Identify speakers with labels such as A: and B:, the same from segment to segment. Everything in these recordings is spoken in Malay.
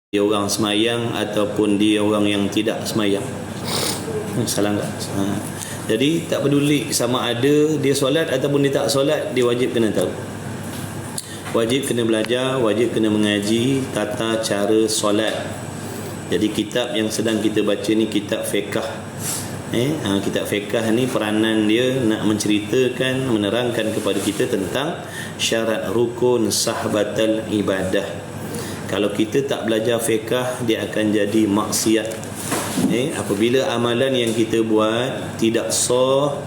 A: dia orang semayang ataupun dia orang yang tidak semayang. Salah tak? Jadi tak peduli sama ada dia solat ataupun dia tak solat, dia wajib kena tahu. Wajib kena belajar, wajib kena mengaji tata cara solat. Jadi kitab yang sedang kita baca ni kitab fiqh. Kitab fiqh ni peranan dia nak menceritakan, menerangkan kepada kita tentang syarat rukun sahbatal ibadah. Kalau kita tak belajar fiqh, dia akan jadi maksiat. Apabila amalan yang kita buat tidak sah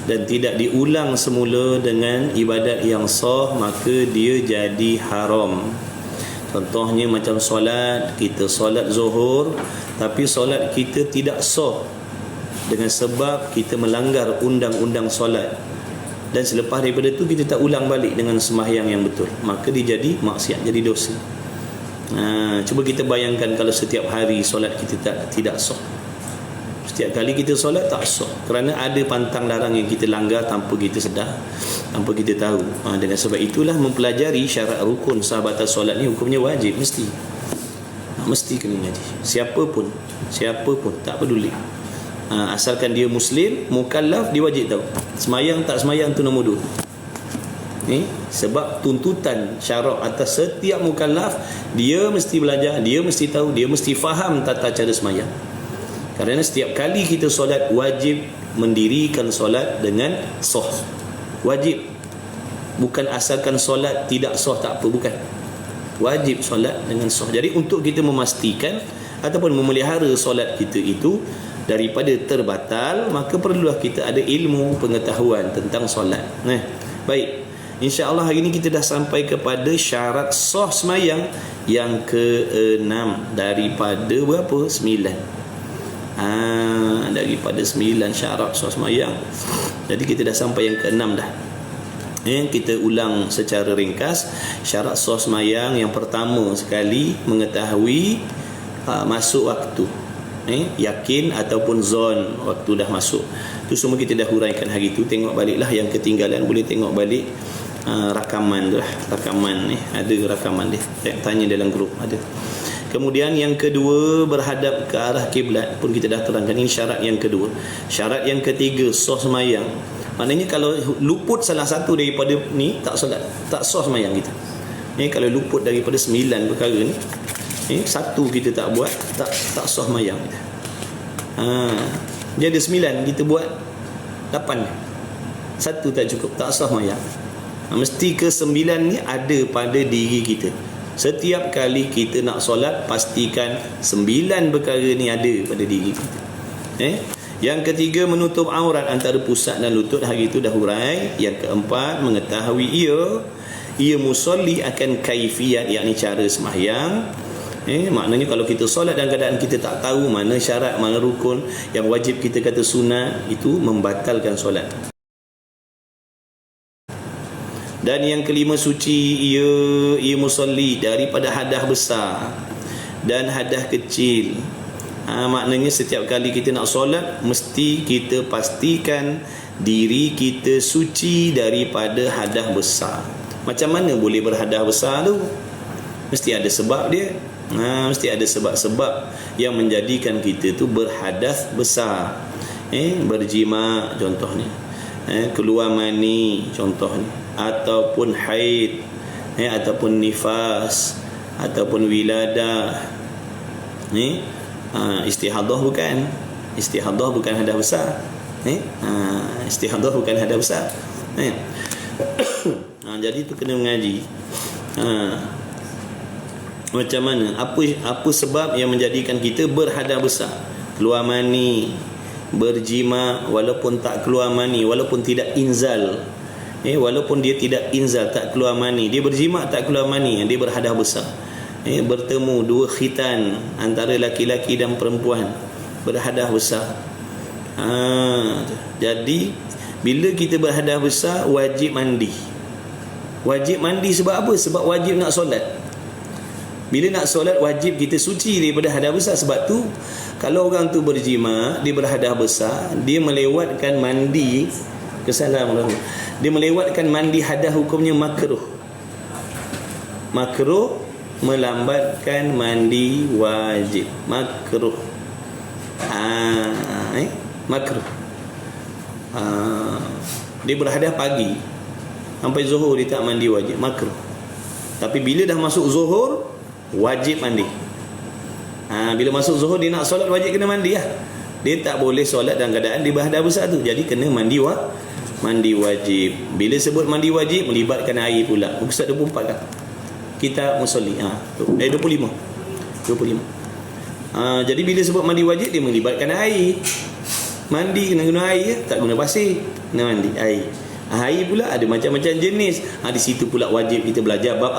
A: dan tidak diulang semula dengan ibadat yang sah, maka dia jadi haram. Contohnya macam solat, kita solat zuhur tapi solat kita tidak sah dengan sebab kita melanggar undang-undang solat, dan selepas daripada tu kita tak ulang balik dengan sembahyang yang betul, maka dia jadi maksiat, jadi dosa. Cuba kita bayangkan kalau setiap hari solat kita tidak sah. Setiap kali kita solat tak sah kerana ada pantang larang yang kita langgar tanpa kita sedar, tanpa kita tahu. Dengan sebab itulah mempelajari syarat rukun sahabat solat ni hukumnya wajib, mesti kena ngaji. Siapa pun tak peduli, asalkan dia muslim, mukallaf, dia wajib tahu. Semayang tak semayang tu nombor 2. Sebab tuntutan syarak atas setiap mukallaf, dia mesti belajar, dia mesti tahu, dia mesti faham tata cara semayang. Kerana setiap kali kita solat, wajib mendirikan solat dengan sah. Wajib. Bukan asalkan solat tidak sah tak apa, bukan. Wajib solat dengan sah. Jadi untuk kita memastikan ataupun memelihara solat kita itu daripada terbatal, maka perlulah kita ada ilmu pengetahuan tentang solat. Baik, insya-Allah hari ini kita dah sampai kepada syarat sah semayang yang ke-6 daripada berapa? 9. Daripada 9 syarat sah semayang. Jadi kita dah sampai yang ke-6 dah. Kita ulang secara ringkas. Syarat sah semayang yang pertama sekali, mengetahui masuk waktu. Yakin ataupun zon waktu dah masuk. Itu semua kita dah huraikan hari itu. Tengok baliklah yang ketinggalan, boleh tengok balik rakaman tu lah. Rakaman ni ada rakaman dia. Tanya dalam grup ada. Kemudian yang kedua, berhadap ke arah kiblat pun kita dah terangkan. Ini syarat yang kedua. Syarat yang ketiga, sah semayang. Maknanya kalau luput salah satu daripada ni, tak solat, tak sah semayang kita. Kalau luput daripada 9 perkara ni, satu kita tak buat, tak sah semayang kita. Dia ada 9, kita buat 8. Satu tak cukup, tak sah semayang. Mesti ke-9 ni ada pada diri kita. Setiap kali kita nak solat, pastikan 9 perkara ni ada pada diri kita. Yang ketiga, menutup aurat antara pusat dan lutut. Hari itu dah hurai. Yang keempat, mengetahui ia musolli akan kaifiyat, yakni cara sembahyang. Maknanya kalau kita solat dalam keadaan kita tak tahu mana syarat, mana rukun, yang wajib kita kata sunat, itu membatalkan solat. Dan yang kelima, suci ia musolli daripada hadas besar dan hadas kecil. Maknanya setiap kali kita nak solat, mesti kita pastikan diri kita suci daripada hadas besar. Macam mana boleh berhadas besar tu? Mesti ada sebab dia. Mesti ada sebab-sebab yang menjadikan kita tu berhadas besar. Berjima contohnya, keluar mani contohnya, ataupun haid, ataupun nifas, ataupun wiladah. Istihadah bukan hadas besar. Istihadah bukan hadas besar. Jadi tu kena mengaji. Macam mana? Apa sebab yang menjadikan kita berhadas besar? Keluar mani, berjima walaupun tak keluar mani, walaupun tidak inzal. Walaupun dia tidak inzal, tak keluar mani, dia berjima tak keluar mani, dia berhadas besar. Bertemu dua khitan antara laki-laki dan perempuan, berhadas besar. Jadi bila kita berhadas besar, wajib mandi. Wajib mandi sebab apa? Sebab wajib nak solat. Bila nak solat, wajib kita suci daripada hadas besar. Sebab tu kalau orang tu berjima, dia berhadas besar, dia melewatkan mandi, dia melewatkan mandi hadas, hukumnya makruh. Makruh melambatkan mandi wajib. Makruh. Makruh. Dia berhadap pagi sampai zuhur dia tak mandi wajib, makruh. Tapi bila dah masuk zuhur wajib mandi. Bila masuk zuhur dia nak solat wajib kena mandi lah. Dia tak boleh solat dalam keadaan dia berhadap besar tu. Jadi kena mandi wajib. Bila sebut mandi wajib melibatkan air pula. Muka surat 24 kan? Kita musolli. 25. Jadi bila sebut mandi wajib dia melibatkan air. Mandi kena guna air, tak guna pasir. Kena mandi air. Air pula ada macam-macam jenis. Di situ pula wajib kita belajar bab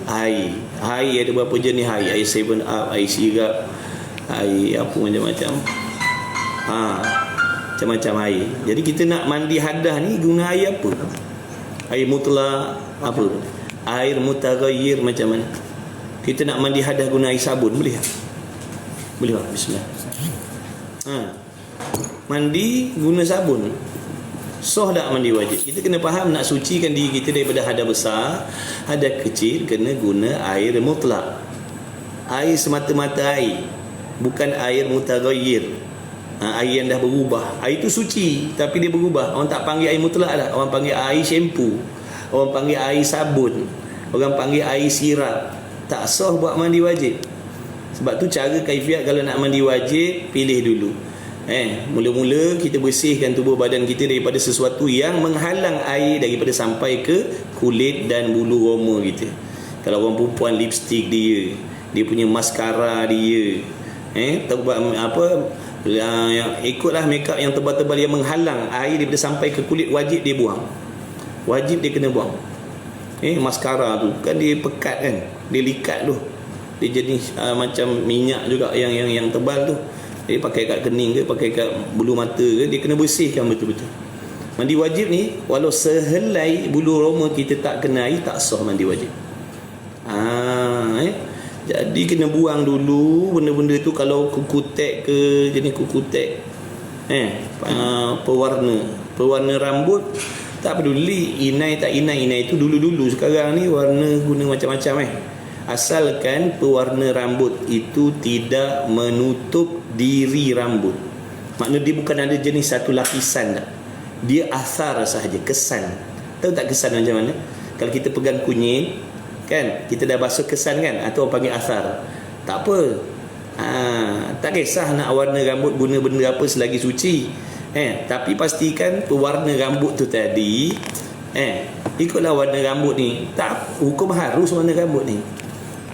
A: air. Air ada berapa jenis air? Air 7 up, air sirap, air apa macam-macam. Macam-macam air. Jadi kita nak mandi hadas ni guna air apa? Air mutlak apa? Air mutaghayyir macam mana? Kita nak mandi hadas guna air sabun boleh tak? Boleh tak? Bismillah. Mandi guna sabun sah tak mandi wajib? Kita kena faham nak sucikan diri kita daripada hadas besar, hadas kecil kena guna air mutlak. Air semata-mata air, bukan air mutaghayyir. Air yang dah berubah. Air tu suci tapi dia berubah. Orang tak panggil air mutlak lah. Orang panggil air shampoo, orang panggil air sabun, orang panggil air sirap. Tak sah buat mandi wajib. Sebab tu cara kaifiat kalau nak mandi wajib, pilih dulu. Mula-mula kita bersihkan tubuh badan kita daripada sesuatu yang menghalang air daripada sampai ke kulit dan bulu roma kita. Kalau orang perempuan, lipstick dia punya maskara dia, ikutlah makeup yang tebal-tebal yang menghalang air daripada sampai ke kulit, wajib dia buang. Wajib dia kena buang. Maskara tu kan dia pekat kan, dia likat tu, dia jenis macam minyak juga yang tebal tu. Dia pakai kat kening ke, pakai kat bulu mata ke, dia kena bersihkan betul-betul. Mandi wajib ni walau sehelai bulu roma kita tak kena air, tak sah mandi wajib. Jadi kena buang dulu benda-benda tu. Kalau kuku tek ke, jenis kuku tek, pewarna rambut, tak peduli inai tak inai itu dulu-dulu. Sekarang ni warna guna macam-macam asalkan pewarna rambut itu tidak menutup diri rambut. Maknanya dia bukan ada jenis satu lapisan tak. Dia asar sahaja, kesan. Tahu tak kesan macam mana? Kalau kita pegang kunyit kan, kita dah basuh kesan kan, atau orang panggil asar. Tak apa. Tak kisah nak warna rambut guna benda apa selagi suci. Tapi pastikan pewarna rambut tu tadi ikutlah warna rambut ni. Tak hukum harus warna rambut ni.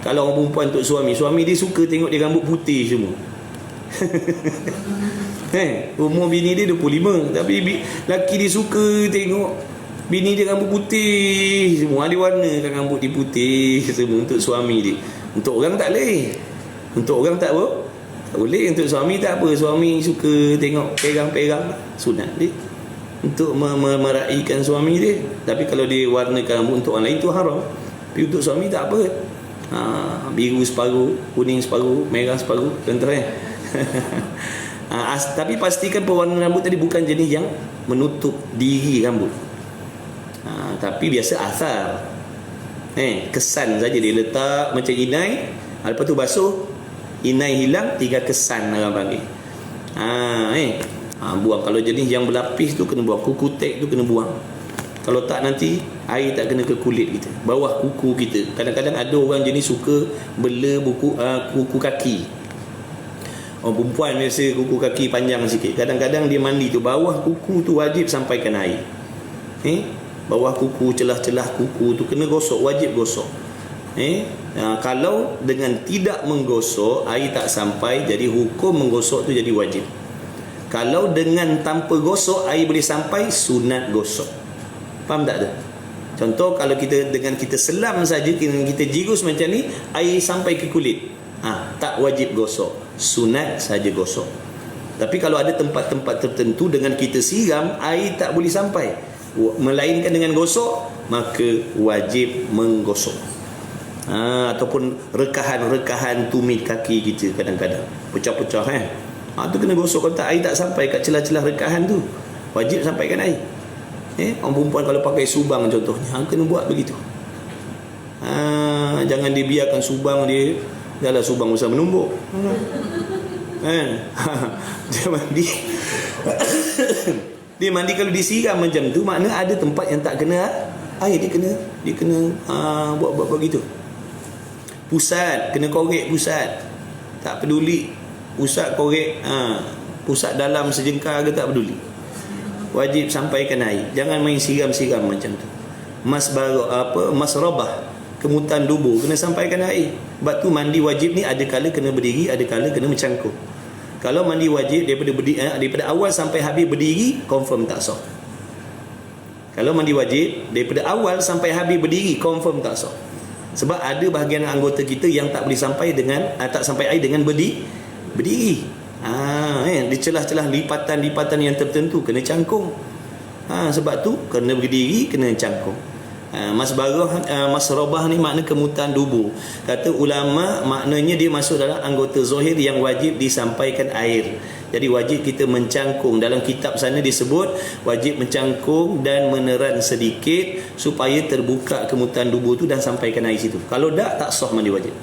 A: Kalau orang perempuan untuk suami dia suka tengok dia rambut putih semua. Umur bini dia 25, tapi laki dia suka tengok bini dia rambut putih semua. Dia warnakan rambut dia putih semua untuk suami dia. Untuk orang tak boleh. Untuk orang tak apa? Tak boleh. Untuk suami tak apa. Suami suka tengok perang-perang, sunat dia untuk meraihkan suami dia. Tapi kalau dia warnakan rambut untuk orang lain tu haram. Tapi untuk suami tak apa. Biru separuh, kuning separuh, merah separuh, contohnya. Tapi pastikan pewarna rambut tadi bukan jenis yang menutup diri rambut. Tapi biasa asar, kesan saja dia letak macam inai. Lepas tu basuh, inai hilang, tinggal kesan orang panggil. Buang. Kalau jenis yang berlapis tu kena buang. Kuku tek tu kena buang. Kalau tak nanti air tak kena ke kulit kita, bawah kuku kita. Kadang-kadang ada orang jenis suka bela kuku kaki. Orang perempuan biasa kuku kaki panjang sikit. Kadang-kadang dia mandi tu bawah kuku tu wajib sampaikan air. Bawah kuku, celah-celah kuku tu kena gosok, wajib gosok. Kalau dengan tidak menggosok air tak sampai, jadi hukum menggosok tu jadi wajib. Kalau dengan tanpa gosok air boleh sampai, sunat gosok. Faham tak tu? Contoh kalau kita selam saja, kita jirus macam ni, air sampai ke kulit, tak wajib gosok, sunat saja gosok. Tapi kalau ada tempat-tempat tertentu dengan kita siram air tak boleh sampai, melainkan dengan gosok, maka wajib menggosok. Ataupun rekahan-rekahan tumit kaki kita kadang-kadang pecah-pecah tu kena gosok. Kalau tak air tak sampai kat celah-celah rekahan tu, wajib sampaikan air. Orang perempuan kalau pakai subang contohnya, kena buat begitu. Jangan dibiarkan subang dia. Dahlah subang usah menumbuk. Dia mandi. Dia mandi kalau disiram macam tu, makna ada tempat yang tak kena air, dia kena buat gitu. Pusat, kena korek pusat. Tak peduli pusat korek pusat dalam sejengkal ke, tak peduli. Wajib sampaikan air. Jangan main siram-siram macam tu. Masrabah, kemutan dubur, kena sampaikan air. Sebab tu mandi wajib ni ada kala kena berdiri, ada kala kena mencangkuk. Kalau mandi wajib daripada awal sampai habis berdiri, confirm tak sah. Kalau mandi wajib daripada awal sampai habis berdiri, confirm tak sah. Sebab ada bahagian anggota kita yang tak boleh sampai dengan tak sampai air dengan berdiri. Di celah-celah lipatan-lipatan yang tertentu kena cangkung. Sebab tu kena berdiri, kena cangkung. Masrabah ni makna kemutan dubur. Kata ulama, maknanya dia masuk dalam anggota zahir yang wajib disampaikan air. Jadi wajib kita mencangkung. Dalam kitab sana disebut wajib mencangkung dan meneran sedikit supaya terbuka kemutan dubur tu dan sampaikan air situ. Kalau tak sah mandi wajib.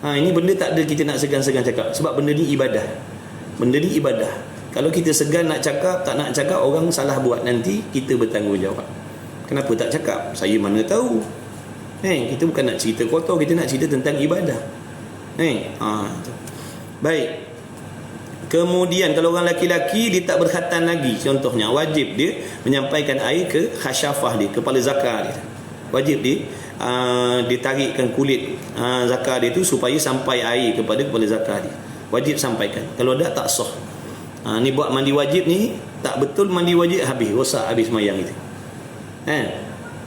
A: Ini benda tak ada kita nak segan-segan cakap. Sebab benda ni ibadah. Benda ni ibadah. Kalau kita segan nak cakap, tak nak cakap, orang salah buat, nanti kita bertanggungjawab. Kenapa tak cakap? Saya mana tahu. Kita bukan nak cerita kotor, kita nak cerita tentang ibadah. Baik. Kemudian kalau orang laki-laki dia tak berkhatan lagi, contohnya wajib dia menyampaikan air ke khasyafah dia, kepala zakar dia. Wajib dia ditarikkan kulit zakar dia tu supaya sampai air kepada kepala zakar dia. Wajib sampaikan. Kalau tak sah. Ni buat mandi wajib ni tak betul, mandi wajib habis, rosak habis mayang itu.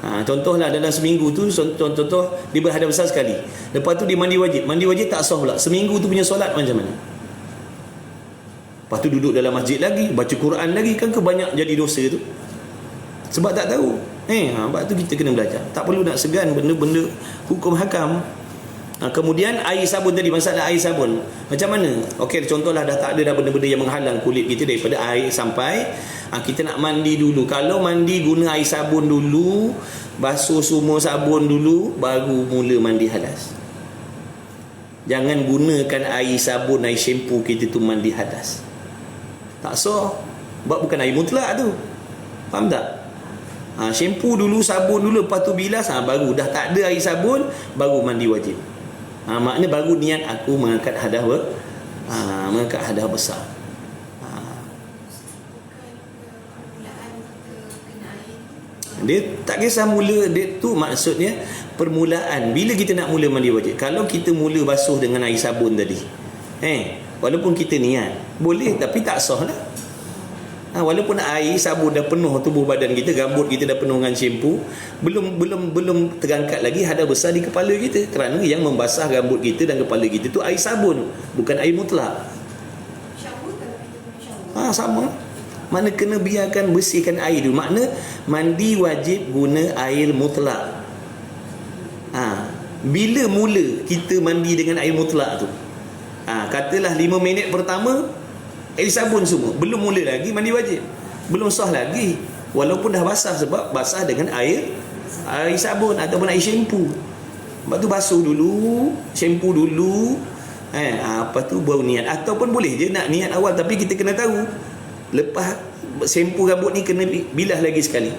A: Contohlah dalam seminggu tu, contoh dia berhadas besar sekali, lepas tu dia mandi wajib tak sah pula. Seminggu tu punya solat macam mana? Lepas tu duduk dalam masjid lagi, baca Quran lagi, kan kebanyak jadi dosa tu. Sebab tak tahu. Sebab tu kita kena belajar. Tak perlu nak segan benda-benda hukum hakam. Kemudian air sabun tadi, masalah air sabun macam mana? Okey, contohlah dah tak ada dah benda-benda yang menghalang kulit kita daripada air sampai kita nak mandi dulu. Kalau mandi guna air sabun dulu, basuh semua sabun dulu, baru mula mandi hadas. Jangan gunakan air sabun, air shampoo kita tu mandi hadas. Tak sah. Sebab bukan air mutlak tu. Faham tak? Shampoo dulu, sabun dulu, lepas tu bilas, baru dah tak ada air sabun, baru mandi wajib. Maknanya baru niat aku mengangkat hadas mengangkat hadas besar. Dia tak kisah mula, dia tu maksudnya permulaan. Bila kita nak mula mandi wajib, kalau kita mula basuh dengan air sabun tadi, walaupun kita niat boleh, tapi tak sah lah. Walaupun air sabun dah penuh tubuh badan kita, rambut kita dah penuh dengan shampoo, belum terangkat lagi hadas besar di kepala kita, kerana yang membasah rambut kita dan kepala kita tu air sabun, bukan air mutlak. Sama. Mana kena biarkan bersihkan air dulu. Makna mandi wajib guna air mutlak. Bila mula kita mandi dengan air mutlak tu, katalah 5 minit pertama air sabun semua, belum mula lagi mandi wajib, belum sah lagi, walaupun dah basah, sebab basah dengan air sabun ataupun air shampoo. Lepas tu basuh dulu, shampoo dulu, lepas tu baru niat. Ataupun boleh je nak niat awal, tapi kita kena tahu lepas shampoo rambut ni kena bilas lagi sekali.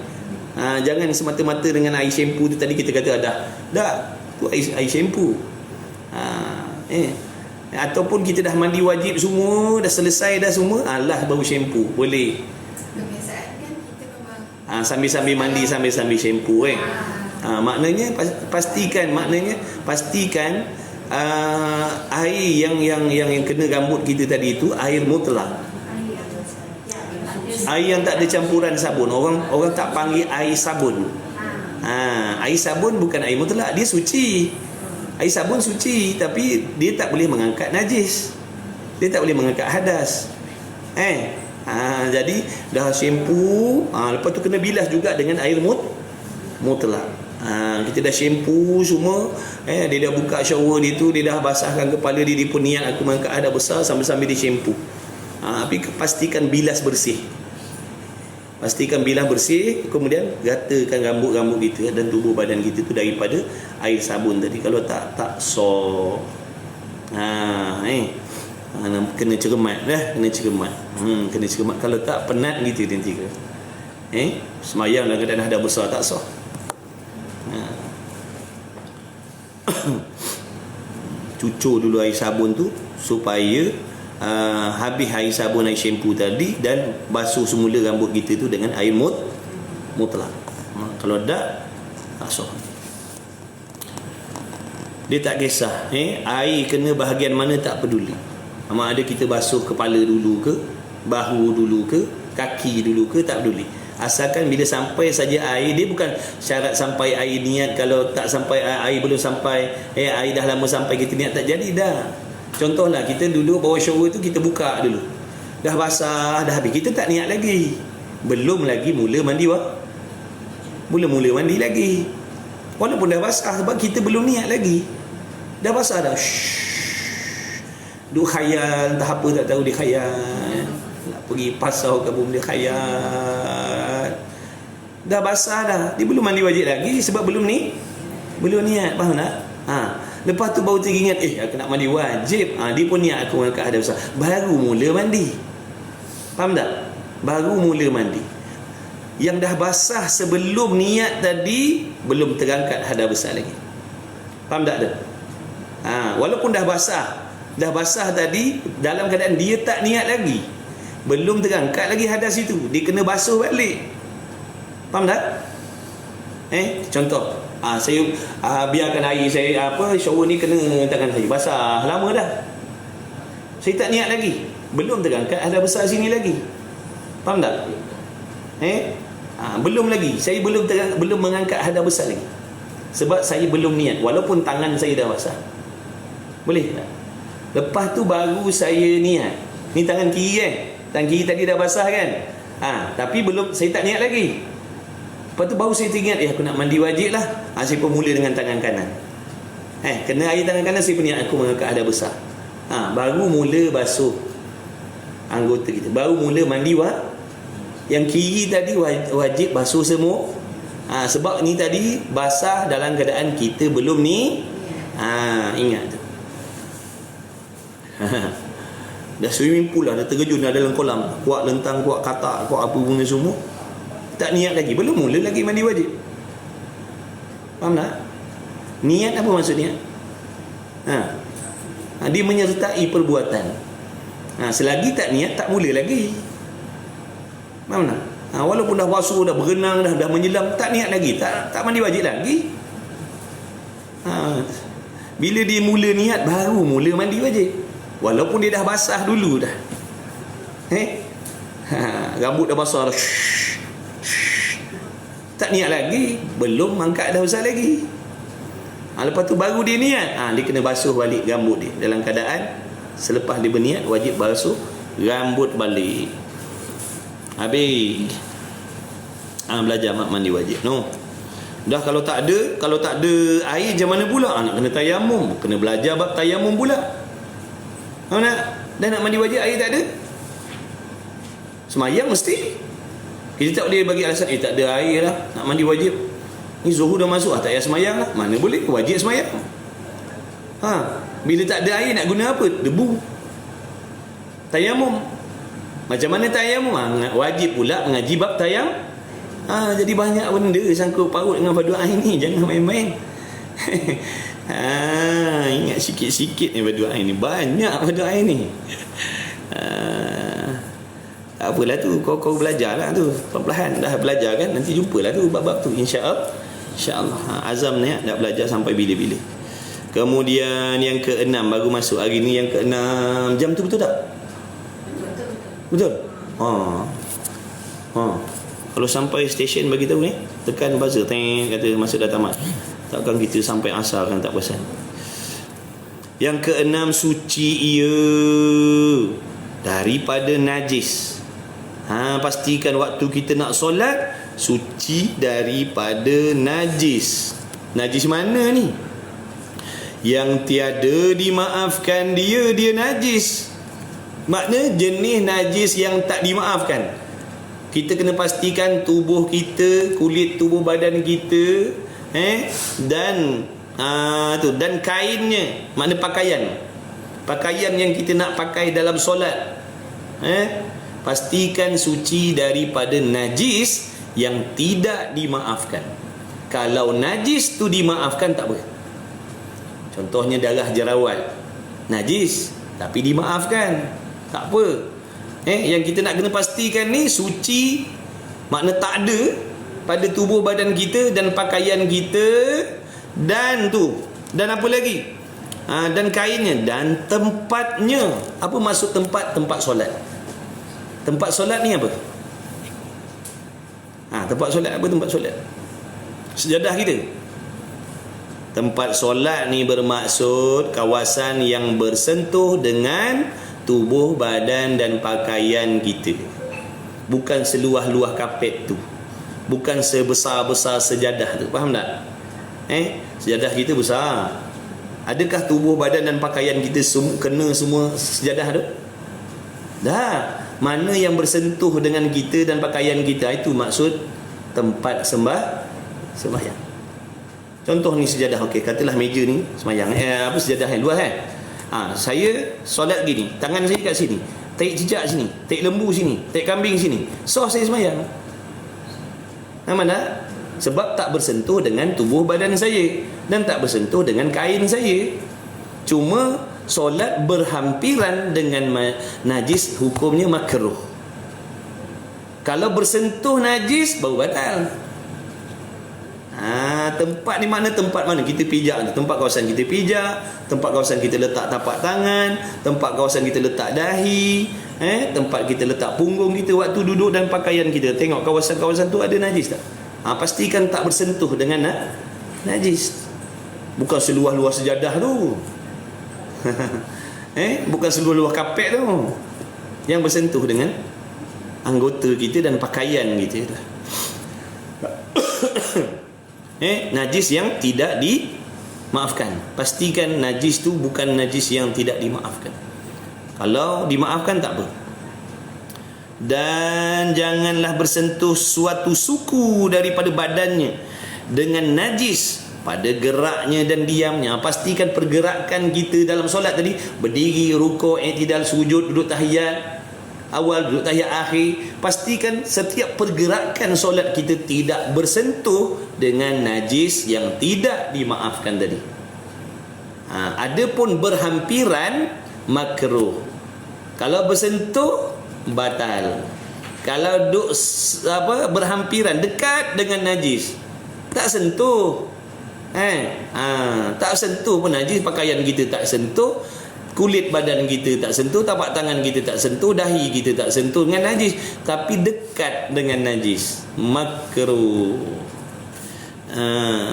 A: Jangan semata-mata dengan air shampoo tu tadi kita kata dah tu air shampoo. Ataupun kita dah mandi wajib semua, dah selesai dah semua, baru shampoo. Boleh.
B: Kebiasaan kan kita memang
A: sambil-sambil mandi, sambil-sambil shampoo maknanya pastikan air yang kena rambut kita tadi itu air mutlak. Air yang tak ada campuran sabun. Orang tak panggil air sabun. Air sabun bukan air mutlak, dia suci. Air sabun suci, tapi dia tak boleh mengangkat najis, dia tak boleh mengangkat hadas. Jadi dah shampoo, lepas tu kena bilas juga dengan air mutlak. Kita dah shampoo semua, dia dah buka shower dia tu, dia dah basahkan kepala dia, dia pun niat aku mengangkat hadas besar sambil-sambil dia shampoo. Tapi pastikan bilas bersih. Pastikan bilah bersih, kemudian gatakan rambut-rambut kita dan tubuh badan kita tu daripada air sabun tadi. Kalau tak sok. Kena cermat dah, kena cermat. Kena cermat. Kalau tak penat gitu nanti ke. Semayang dalam keadaan hadas besar tak sah. Cucur dulu air sabun tu supaya habis air sabun, air shampoo tadi, dan basuh semula rambut kita tu dengan air mutlak. Kalau tak sah. Dia tak kisah air kena bahagian mana tak peduli. Sama ada kita basuh kepala dulu ke, bahu dulu ke, kaki dulu ke, tak peduli. Asalkan bila sampai saja air, dia bukan syarat sampai air niat. Kalau tak sampai air belum sampai, air dah lama sampai kita niat, tak jadi dah. Contohlah kita dulu bawa shower tu, kita buka dulu, dah basah, dah habis, kita tak niat lagi, belum lagi mula mandi mula mandi lagi, walaupun dah basah, sebab kita belum niat lagi. Dah basah dah, duk khayal, entah apa tak tahu, dia khayal nak pergi pasar ke pun, dia khayal dah basah dah, dia belum mandi wajib lagi sebab belum niat. Faham tak? Lepas tu baru teringat, aku nak mandi wajib. Dia pun niat aku mengangkat hadas besar, baru mula mandi. Faham tak? Baru mula mandi. Yang dah basah sebelum niat tadi belum terangkat hadas besar lagi. Faham tak dah? Walaupun dah basah tadi, dalam keadaan dia tak niat lagi, belum terangkat lagi hadas itu, dia kena basuh balik. Faham tak? Contoh, saya biarkan air saya shower ni kena tangan saya, basah lama dah, saya tak niat lagi, belum terangkat hadas besar sini lagi. Faham tak? Belum lagi, saya belum mengangkat hadas besar lagi sebab saya belum niat, walaupun tangan saya dah basah. Boleh tak? Lepas tu baru saya niat. Ni tangan kiri tangan kiri tadi dah basah kan, tapi belum, saya tak niat lagi. Lepas tu baru saya teringat, aku nak mandi wajib lah. Saya pun mula dengan tangan kanan. Kena air tangan kanan, saya pun niat aku mengangkat hadas besar. Baru mula basuh anggota kita, baru mula mandi yang kiri tadi wajib basuh semua. Sebab ni tadi basah dalam keadaan kita belum ni. Ingat tu. Dah swimming pool lah, dah terjun dah dalam kolam, kuat lentang, kuat katak, kuat apa guna semua, tak niat lagi, belum mula lagi mandi wajib. Faham tak? Niat apa maksud niat? Dia menyertai perbuatan. Selagi tak niat, tak mula lagi. Faham tak? Walaupun dah basuh, dah berenang, dah menyelam, tak niat lagi, tak mandi wajib lagi. Bila dia mula niat, baru mula mandi wajib, walaupun dia dah basah dulu dah. Rambut dah basah dah, tak niat lagi, belum angkat dah besar lagi. Lepas tu baru dia niat, dia kena basuh balik rambut dia. Dalam keadaan selepas dia berniat, wajib basuh rambut balik. Habis belajar mandi wajib. Dah kalau tak ada air, macam mana pula? Nak kena tayamum, kena belajar bab tayamum pula. Dah nak mandi wajib, air tak ada, semayang mesti. Kita tak boleh bagi alasan, tak ada air lah, nak mandi wajib, ni zuhur dah masuk, tak payah semayang lah. Mana boleh, wajib semayang. Bila tak ada air, nak guna apa? Debu. Tayamum. Macam mana tayamum? Wajib pula mengaji bab tayamum. Jadi banyak benda sangkut paut dengan badu air ni, jangan main-main. Ingat sikit-sikit ni badu air ni, banyak badu air ni. Tak apalah tu, kau belajar lah tu, perlahan dah belajar kan, nanti jumpalah tu bab-bab tu, insya-Allah. Azam ni nak belajar sampai bila-bila. Kemudian yang ke-6 baru masuk hari ni, yang ke-6 jam tu betul tak? Betul. Kalau sampai stesen bagi tahu ni, tekan buzzer, kata masuk dah tamat. Takkan kita sampai asar kan tak perasan. Yang ke-6, suci ia daripada najis. Pastikan waktu kita nak solat suci daripada najis. Najis mana ni? Yang tiada dimaafkan dia najis. Makna jenis najis yang tak dimaafkan. Kita kena pastikan tubuh kita, kulit tubuh badan kita, dan dan kainnya, makna pakaian yang kita nak pakai dalam solat, pastikan suci daripada najis yang tidak dimaafkan. Kalau najis tu dimaafkan tak apa. Contohnya darah jerawat, najis tapi dimaafkan, tak apa. Yang kita nak kena pastikan ni suci, makna tak ada pada tubuh badan kita dan pakaian kita, dan apa lagi? Dan kainnya dan tempatnya. Apa maksud tempat? Tempat solat. Tempat solat ni apa? Tempat solat apa? Tempat solat sejadah kita. Tempat solat ni bermaksud kawasan yang bersentuh dengan tubuh badan dan pakaian kita. Bukan seluah-luah kapet tu, bukan sebesar-besar sejadah tu. Faham tak? Sejadah kita besar. Adakah tubuh badan dan pakaian kita kena semua sejadah tu? Dah. Mana yang bersentuh dengan kita dan pakaian kita, itu maksud tempat sembahyang. Contoh ni sejadah, okey, katalah meja ni sembahyang, sejadah yang luas saya solat gini, tangan saya kat sini, taik cicak sini, taik lembu sini, taik kambing sini, saya sembahyang. Nampak tak? Sebab tak bersentuh dengan tubuh badan saya dan tak bersentuh dengan kain saya. Cuma solat berhampiran dengan najis, hukumnya makruh. Kalau bersentuh najis baru batal. Tempat ni mana? Tempat mana kita pijak, tempat kawasan kita pijak, tempat kawasan kita letak tapak tangan, tempat kawasan kita letak dahi, tempat kita letak punggung kita waktu duduk, dan pakaian kita. Tengok kawasan-kawasan tu ada najis tak? Pastikan tak bersentuh dengan najis. Bukan seluah-luah sejadah tu. Bukan seluah-luah kapet tu yang bersentuh dengan anggota kita dan pakaian kita. Najis yang tidak dimaafkan. Pastikan najis tu bukan najis yang tidak dimaafkan. Kalau dimaafkan tak apa. Dan janganlah bersentuh suatu suku daripada badannya dengan najis pada geraknya dan diamnya. Pastikan pergerakan kita dalam solat tadi, berdiri, rukuk, i'tidal, sujud, duduk tahiyat awal, duduk tahiyat akhir, pastikan setiap pergerakan solat kita tidak bersentuh dengan najis yang tidak dimaafkan tadi. Adapun berhampiran makruh. Kalau bersentuh batal. Kalau berhampiran dekat dengan najis, tak sentuh. Tak sentuh pun najis, pakaian kita tak sentuh, kulit badan kita tak sentuh, tapak tangan kita tak sentuh, dahi kita tak sentuh dengan najis, tapi dekat dengan najis, makruh.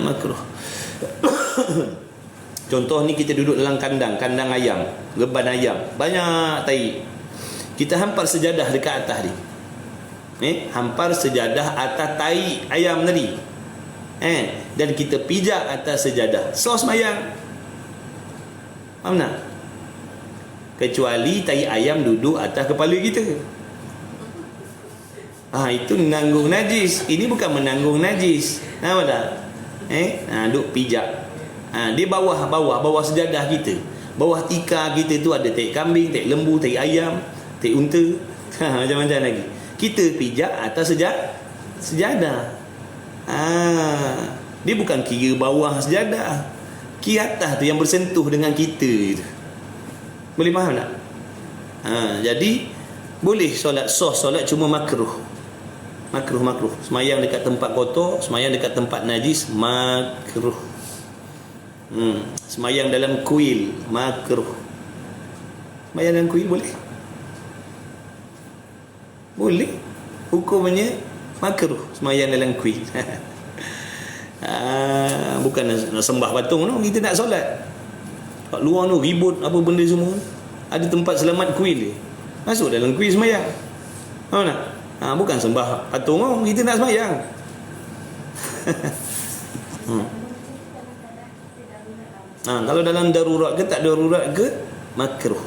A: Makruh. Contoh ni, kita duduk dalam kandang ayam, geban ayam, banyak tai. Kita hampar sejadah dekat atas ni. Hampar sejadah atas tai ayam tadi. Dan kita pijak atas sejadah. Sembahyang. Faham tak? Kecuali tai ayam duduk atas kepala kita. Itu menanggung najis. Ini bukan menanggung najis. Nampak tak? Duduk pijak. Dia bawah sejadah kita. Bawah tikar kita tu ada tai kambing, tai lembu, tai ayam, tai unta. Macam-macam lagi. Kita pijak atas sejadah. Dia bukan kira bawah sejadah, kira atas tu yang bersentuh dengan kita. Boleh faham tak? Jadi boleh solat cuma makruh. Semayang dekat tempat kotor, semayang dekat tempat najis, makruh. Semayang dalam kuil, makruh. Semayang dalam kuil boleh? Boleh. Hukumnya makruh semayang dalam kuil. Bukan nak sembah patung tu, kita nak solat. Kat luar tu ribut apa benda semua. Ada tempat selamat kuil dia. Masuk dalam kuil semayang. Tahu tak? Bukan sembah patung tu, kita nak semayang. Kalau dalam darurat ke tak darurat ke, makruh.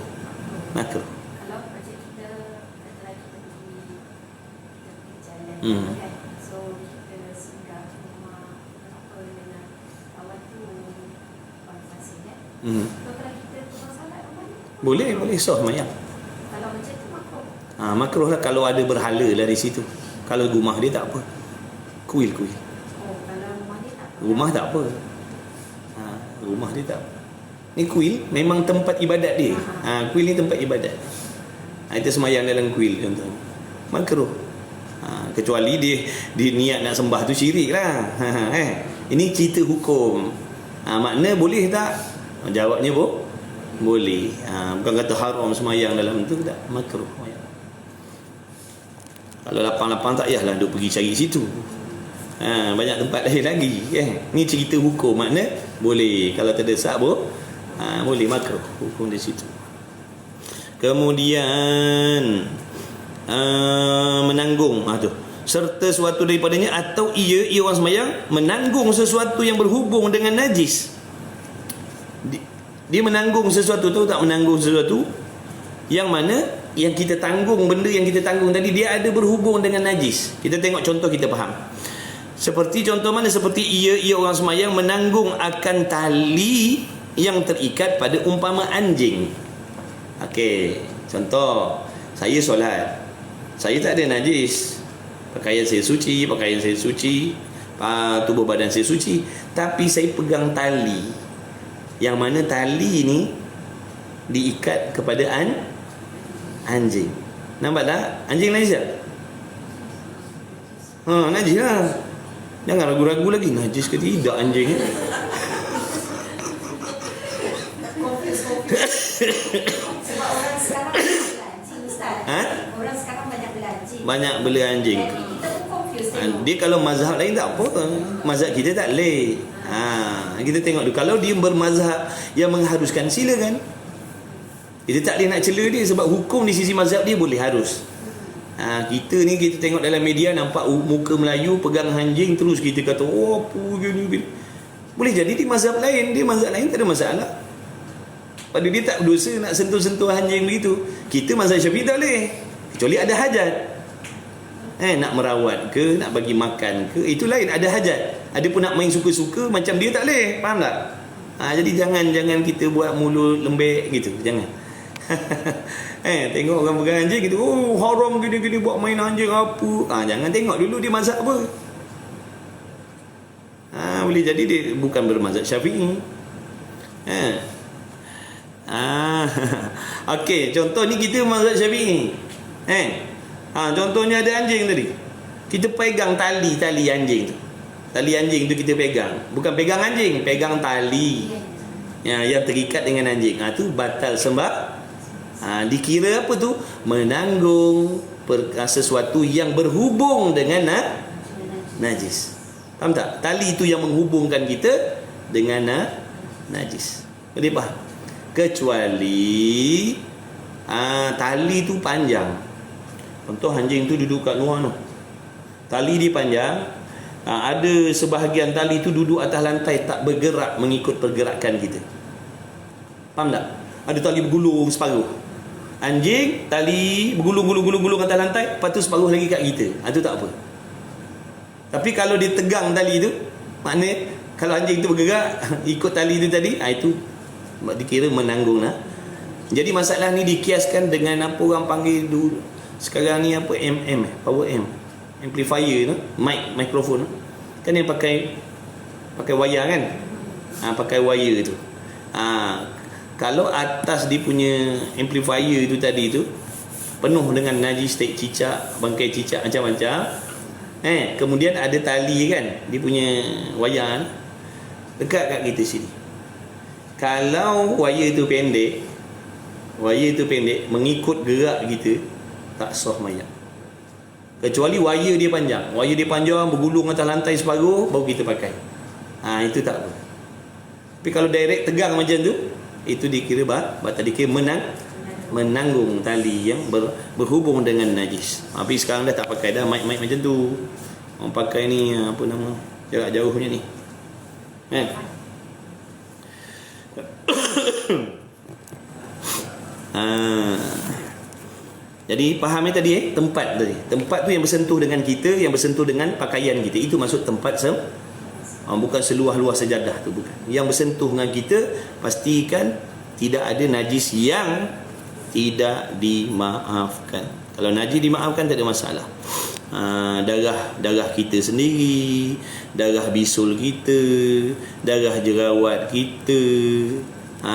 B: Kan? So kita singgah rumah apa dengan kawan tu konfirmasi kan. So kalau kita tukar salat apa ni?
A: Boleh sah semayang.
B: Kalau macam tu makruh.
A: Makruh lah kalau ada berhala lah di situ. Kalau rumah dia tak apa. Kuil.
B: Oh, kalau rumah dia tak apa.
A: Rumah tak apa. Rumah dia tak apa. Ni kuil memang tempat ibadat dia. Kuil ni tempat ibadat. Kita semayang dalam kuil contohnya. Makruh. Kecuali dia niat nak sembah tu syirik lah. Ini cerita hukum. Makna boleh tak? Jawabnya boleh. Bukan kata haram semayang dalam tu, tak. Makruh. Kalau lapang-lapang tak payahlah duk pergi cari situ. Banyak tempat lain lagi. Ni cerita hukum. Makna boleh. Kalau terdesak boleh, makruh hukum di situ. Kemudian menanggung tu, serta sesuatu daripadanya, atau ia orang semayang menanggung sesuatu yang berhubung dengan najis. Dia menanggung sesuatu, tahu tak menanggung sesuatu yang mana yang kita tanggung, benda yang kita tanggung tadi dia ada berhubung dengan najis. Kita tengok contoh, kita faham. Seperti contoh mana? Seperti ia orang semayang menanggung akan tali yang terikat pada umpama anjing. Okey, contoh, saya solat, saya tak ada najis, pakaian saya suci, tubuh badan saya suci, tapi saya pegang tali yang mana tali ni diikat kepada anjing. Nampak tak? Anjing najis tak? Najis lah. Jangan ragu-ragu lagi, najis ke tidak anjing.
B: Sebab orang sekarang banyak bela anjing, Ustaz. Orang sekarang banyak bela anjing.
A: Banyak bela anjing.
B: Jadi kita pun confuse tengok.
A: Dia kalau mazhab lain tak apa. Mazhab kita tak boleh. Kita tengok dulu. Kalau dia bermazhab yang mengharuskan, silakan. Kita tak boleh nak cela dia, sebab hukum di sisi mazhab dia boleh, harus. Kita ni, kita tengok dalam media nampak muka Melayu pegang anjing, terus kita kata apa gini. Boleh jadi di mazhab lain, tak ada masalah. Pada dia tak berdosa nak sentuh-sentuh anjing begitu. Kita mazhab Syafi'i tak boleh, kecuali ada hajat. Nak merawat ke, nak bagi makan ke, itu lain, ada hajat. Ada pun nak main suka-suka macam dia, tak boleh. Faham tak? Jadi jangan kita buat mulut lembek gitu, jangan. Tengok orang pegang anjing gitu, oh haram gini-gini buat main anjing apa. Jangan tengok dulu dia mazhab apa. Boleh jadi dia bukan bermazhab Syafi'i. Okey, contoh ni kita mazhab Syafi'i. Contohnya ada anjing tadi. Kita pegang tali anjing tu. Tali anjing tu kita pegang. Bukan pegang anjing, pegang tali yang terikat dengan anjing. Tu batal sembah. Dikira apa tu? Menanggung sesuatu yang berhubung dengan najis. Faham tak? Tali itu yang menghubungkan kita dengan najis. Boleh faham? Kecuali tali tu panjang. Contoh anjing tu duduk kat luar tu, tali dia panjang, ada sebahagian tali tu duduk atas lantai, tak bergerak mengikut pergerakan kita. Faham tak? Ada tali bergulung separuh, anjing tali bergulung atas lantai, lepas tu separuh lagi kat kita. Itu tak apa. Tapi kalau dia tegang tali tu, maknanya kalau anjing tu bergerak ikut tali tu tadi, itu dikira menanggung lah. Jadi masalah ni dikiaskan dengan apa orang panggil dulu sekarang ni, apa, power amplifier tu, mikrofon tu kan, yang pakai wayar kan. Pakai wayar tu. Kalau atas dia punya amplifier tu tadi tu penuh dengan najis, tak cicak, bangkai cicak macam-macam, kemudian ada tali kan, dia punya wayar dekat kat kita sini. Kalau wayar tu pendek mengikut gerak kita, tak sah mayat. Kecuali wayar dia panjang bergulung atas lantai separuh, baru kita pakai. Itu tak apa. Tapi kalau direct tegang macam tu, itu dikira batal, dikira menanggung tali yang berhubung dengan najis. Tapi sekarang dah tak pakai dah mic macam tu. Orang pakai ni apa nama, jarak jauh punya ni. Jadi faham tadi tempat tadi. Tempat tu yang bersentuh dengan kita, yang bersentuh dengan pakaian kita. Itu maksud tempat bukan seluah-luah sejadah tu, bukan. Yang bersentuh dengan kita, pastikan tidak ada najis yang tidak dimaafkan. Kalau najis dimaafkan tak ada masalah. Darah kita sendiri, darah bisul kita, darah jerawat kita,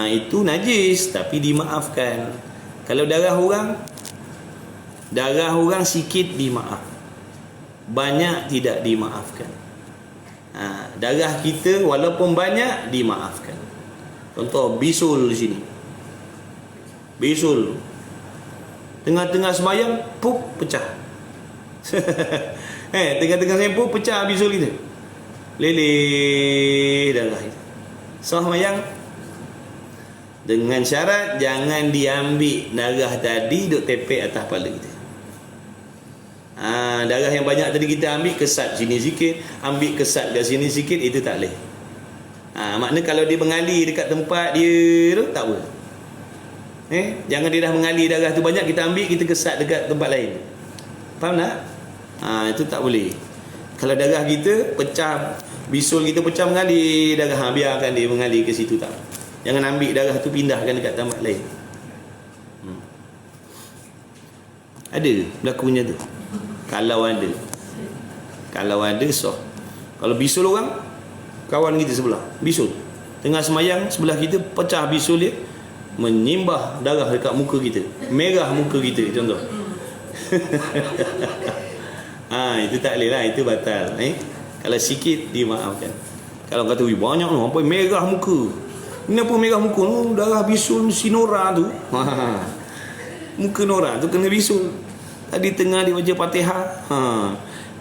A: itu najis tapi dimaafkan. Kalau darah orang sikit dimaaf, banyak tidak dimaafkan. Darah kita walaupun banyak dimaafkan. Contoh bisul di sini, bisul tengah-tengah sembahyang pecah. Tengah-tengah sempoh pecah bisul kita, leleh darah itu. Sah mayang, dengan syarat jangan diambil darah tadi duk tepek atas kepala kita. Darah yang banyak tadi kita ambil, kesat sini sikit, ambil kesat kat sini sikit, itu tak boleh. Makna kalau dia mengalir dekat tempat dia tu tak boleh. Jangan dia dah mengalir darah tu banyak, kita ambil, kita kesat dekat tempat lain. Faham tak? Itu tak boleh. Kalau darah kita pecah, bisul kita pecah mengalir darah, biarkan dia mengalir ke situ, tak. Jangan ambil darah tu pindahkan dekat tempat lain. Ada berlakunya tu. Kalau ada sah. Kalau bisul orang, kawan kita sebelah bisul, tengah semayang sebelah kita pecah bisul dia, menyimbah darah dekat muka kita, merah muka kita contoh. Itu tak boleh lah, itu batal. Kalau sikit dimaafkan. Kalau kata banyak tu, sampai merah muka. Kenapa merah muka tu? Darah bisul si Nora tu. Muka Nora tu kena bisul. Tadi tengah dia baca Fatihah,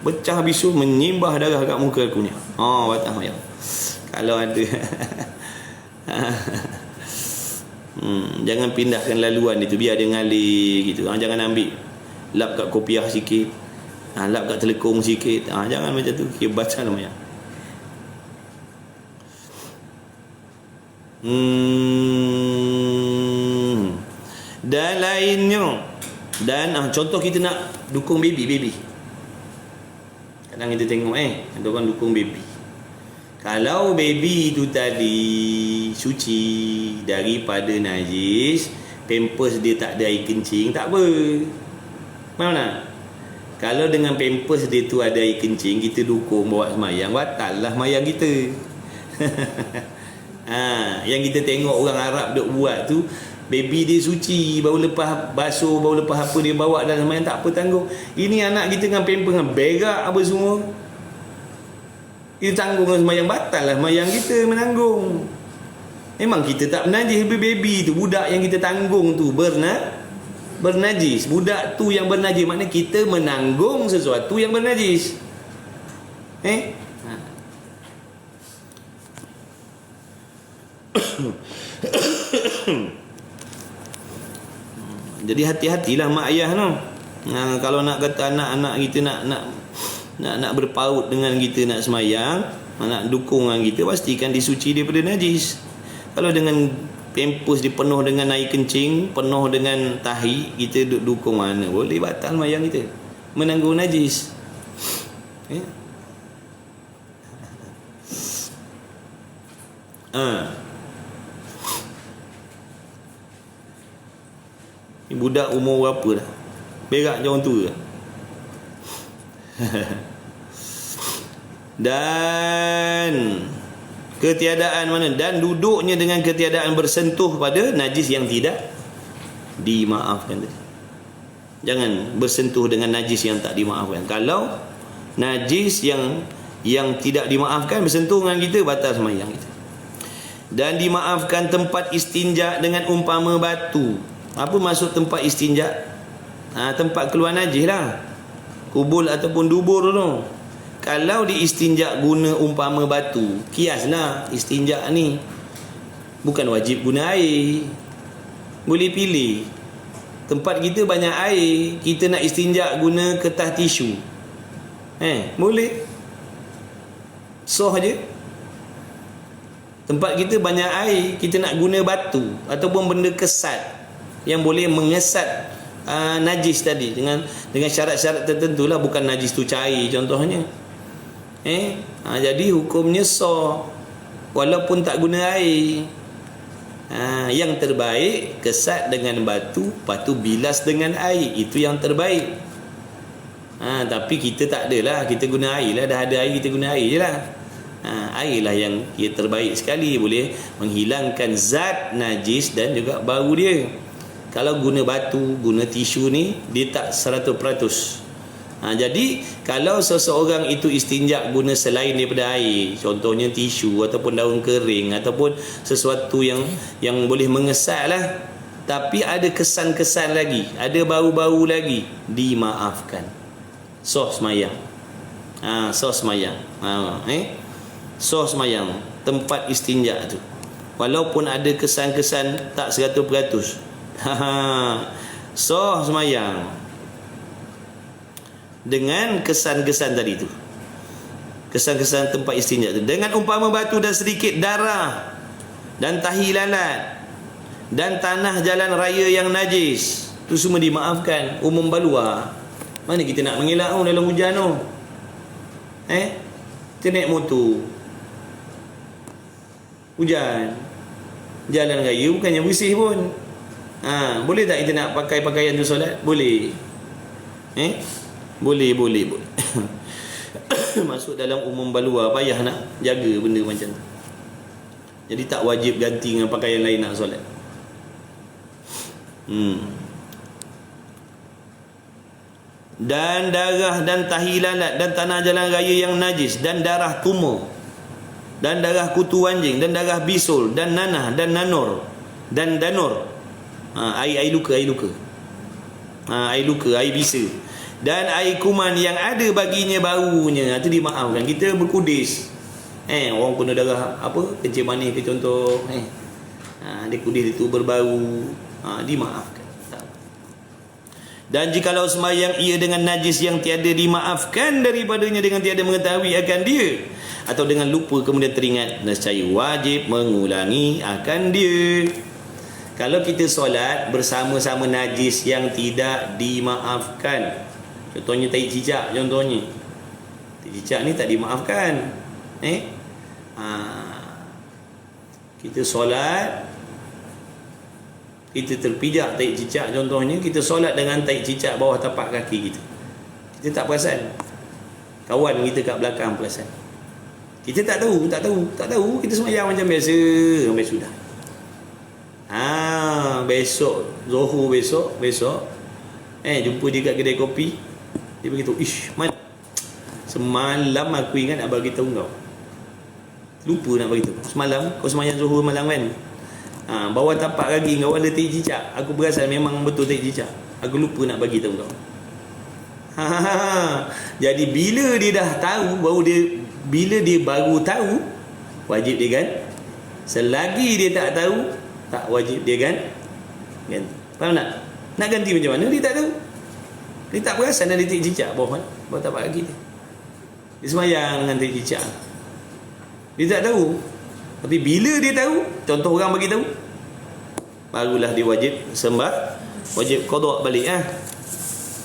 A: pecah bisul, menyimbah darah kat muka aku ni. Batal mayang. Kalau ada jangan pindahkan laluan itu, biar dia ngalir gitu. Jangan ambil lap kat kopiah sikit, lap kat telekung sikit, jangan macam tu, kira baca namanya. Dan lainnya. Dan contoh kita nak dukung baby. Kadang kita tengok ada orang dukung baby. Kalau baby tu tadi suci daripada najis, pampers dia tak ada air kencing, tak apa. Mana? Kalau dengan pampers dia tu ada air kencing, kita dukung bawa semayang, batal lah semayang kita. Yang kita tengok orang Arab duk buat tu, baby dia suci, baru lepas basuh, baru lepas apa dia bawa dalam semayang, tak apa tanggung. Ini anak kita dengan pampers, dengan berak apa semua, kita tanggung dengan semayang, batal lah semayang kita menanggung. Memang kita tak bernajis, baby tu, budak yang kita tanggung tu bernajis. Budak tu yang bernajis, maknanya kita menanggung sesuatu yang bernajis. Jadi hati-hatilah mak ayah tu. Kalau nak kata anak-anak kita nak berpaut dengan kita, nak semayang, nak dukung dengan kita, pastikan disuci daripada najis. Kalau dengan pampers dia penuh dengan air kencing, penuh dengan tahi, kita dukung, mana boleh, batal mayang kita, menanggung najis. Ni budak umur berapa dah, berak je orang tua. Dan ketiadaan mana, dan duduknya dengan ketiadaan bersentuh pada najis yang tidak dimaafkan tadi. Jangan bersentuh dengan najis yang tak dimaafkan. Kalau najis yang tidak dimaafkan bersentuh dengan kita, batal sembahyang kita. Dan dimaafkan tempat istinja dengan umpama batu. Apa maksud tempat istinja? Tempat keluar najis lah, kubul ataupun dubur tu. Kalau diistinja guna umpama batu, kiaslah istinja ni, bukan wajib guna air, boleh pilih. Tempat kita banyak air, kita nak istinja guna kertas tisu, boleh, soh je. Tempat kita banyak air, kita nak guna batu ataupun benda kesat yang boleh mengesat najis tadi dengan syarat-syarat tertentu lah, bukan najis tu cair contohnya. Jadi hukumnya sah walaupun tak guna air. Yang terbaik kesat dengan batu, lepas tu bilas dengan air, itu yang terbaik. Tapi kita tak adalah, kita guna air lah, dah ada air kita guna air je lah. Air lah yang terbaik sekali, boleh menghilangkan zat najis dan juga bau dia. Kalau guna batu, guna tisu ni, dia tak 100%. Jadi kalau seseorang itu istinja guna selain daripada air, contohnya tisu ataupun daun kering ataupun sesuatu yang boleh mengesat lah, tapi ada kesan-kesan lagi, ada bau-bau lagi, dimaafkan. Sah semayang. Sah semayang. Sah semayang tempat istinja tu, walaupun ada kesan-kesan tak 100%. Sah semayang dengan kesan-kesan tadi tu, kesan-kesan tempat istinja tu. Dengan umpama batu dan sedikit darah dan tahi lalat dan tanah jalan raya yang najis, tu semua dimaafkan. Umum balua. Mana kita nak mengelak dalam hujan tu? Kita naik motor, hujan, jalan raya bukannya bersih pun. Boleh tak kita nak pakai pakaian tu solat? Boleh. Boleh. Masuk dalam umum balua, payah nak jaga benda macam tu. Jadi tak wajib ganti dengan pakaian lain nak solat. Dan darah dan tahi lalat dan tanah jalan raya yang najis dan darah tumor dan darah kutu anjing dan darah bisul dan nanah dan nanor dan danor, air luka, air bisa, dan air kuman yang ada baginya baunya, itu dimaafkan. Kita berkudis, orang kena darah apa, kencing manis ke contoh, dia kudis itu berbau, dimaafkan. Dan jikalau sembahyang ia dengan najis yang tiada dimaafkan daripadanya dengan tiada mengetahui akan dia, atau dengan lupa kemudian teringat, nescaya wajib mengulangi akan dia. Kalau kita solat bersama-sama najis yang tidak dimaafkan, contohnya tahi cicak, contohnya tahi cicak ni tak dimaafkan. Kita solat, kita terpijak tahi cicak contohnya, kita solat dengan tahi cicak bawah tapak kaki kita, kita tak perasan, kawan kita kat belakang perasan, kita tak tahu, kita sembahyang macam biasa sampai sudah. Besok Zuhur, besok jumpa dia kat kedai kopi, dia beritahu, Mat, semalam aku ingat nak bagi tahu kau, lupa nak bagi tahu. Semalam kau sembahyang Zuhur malam kan, bawah tapak kaki kau ada tahi cicak. Aku perasan memang betul tahi cicak, aku lupa nak bagi tahu kau. Jadi bila dia dah tahu, bila dia baru tahu, wajib dia kan. Selagi dia tak tahu, tak wajib dia kan. Faham tak? Nak ganti macam mana? Dia tak tahu, dia tak perasan ada tahi cicak bawah tapak kaki dia. Dia sembahyang dengan tahi cicak, dia tak tahu. Tapi bila dia tahu, contoh orang bagi tahu, barulah dia wajib wajib qada balik.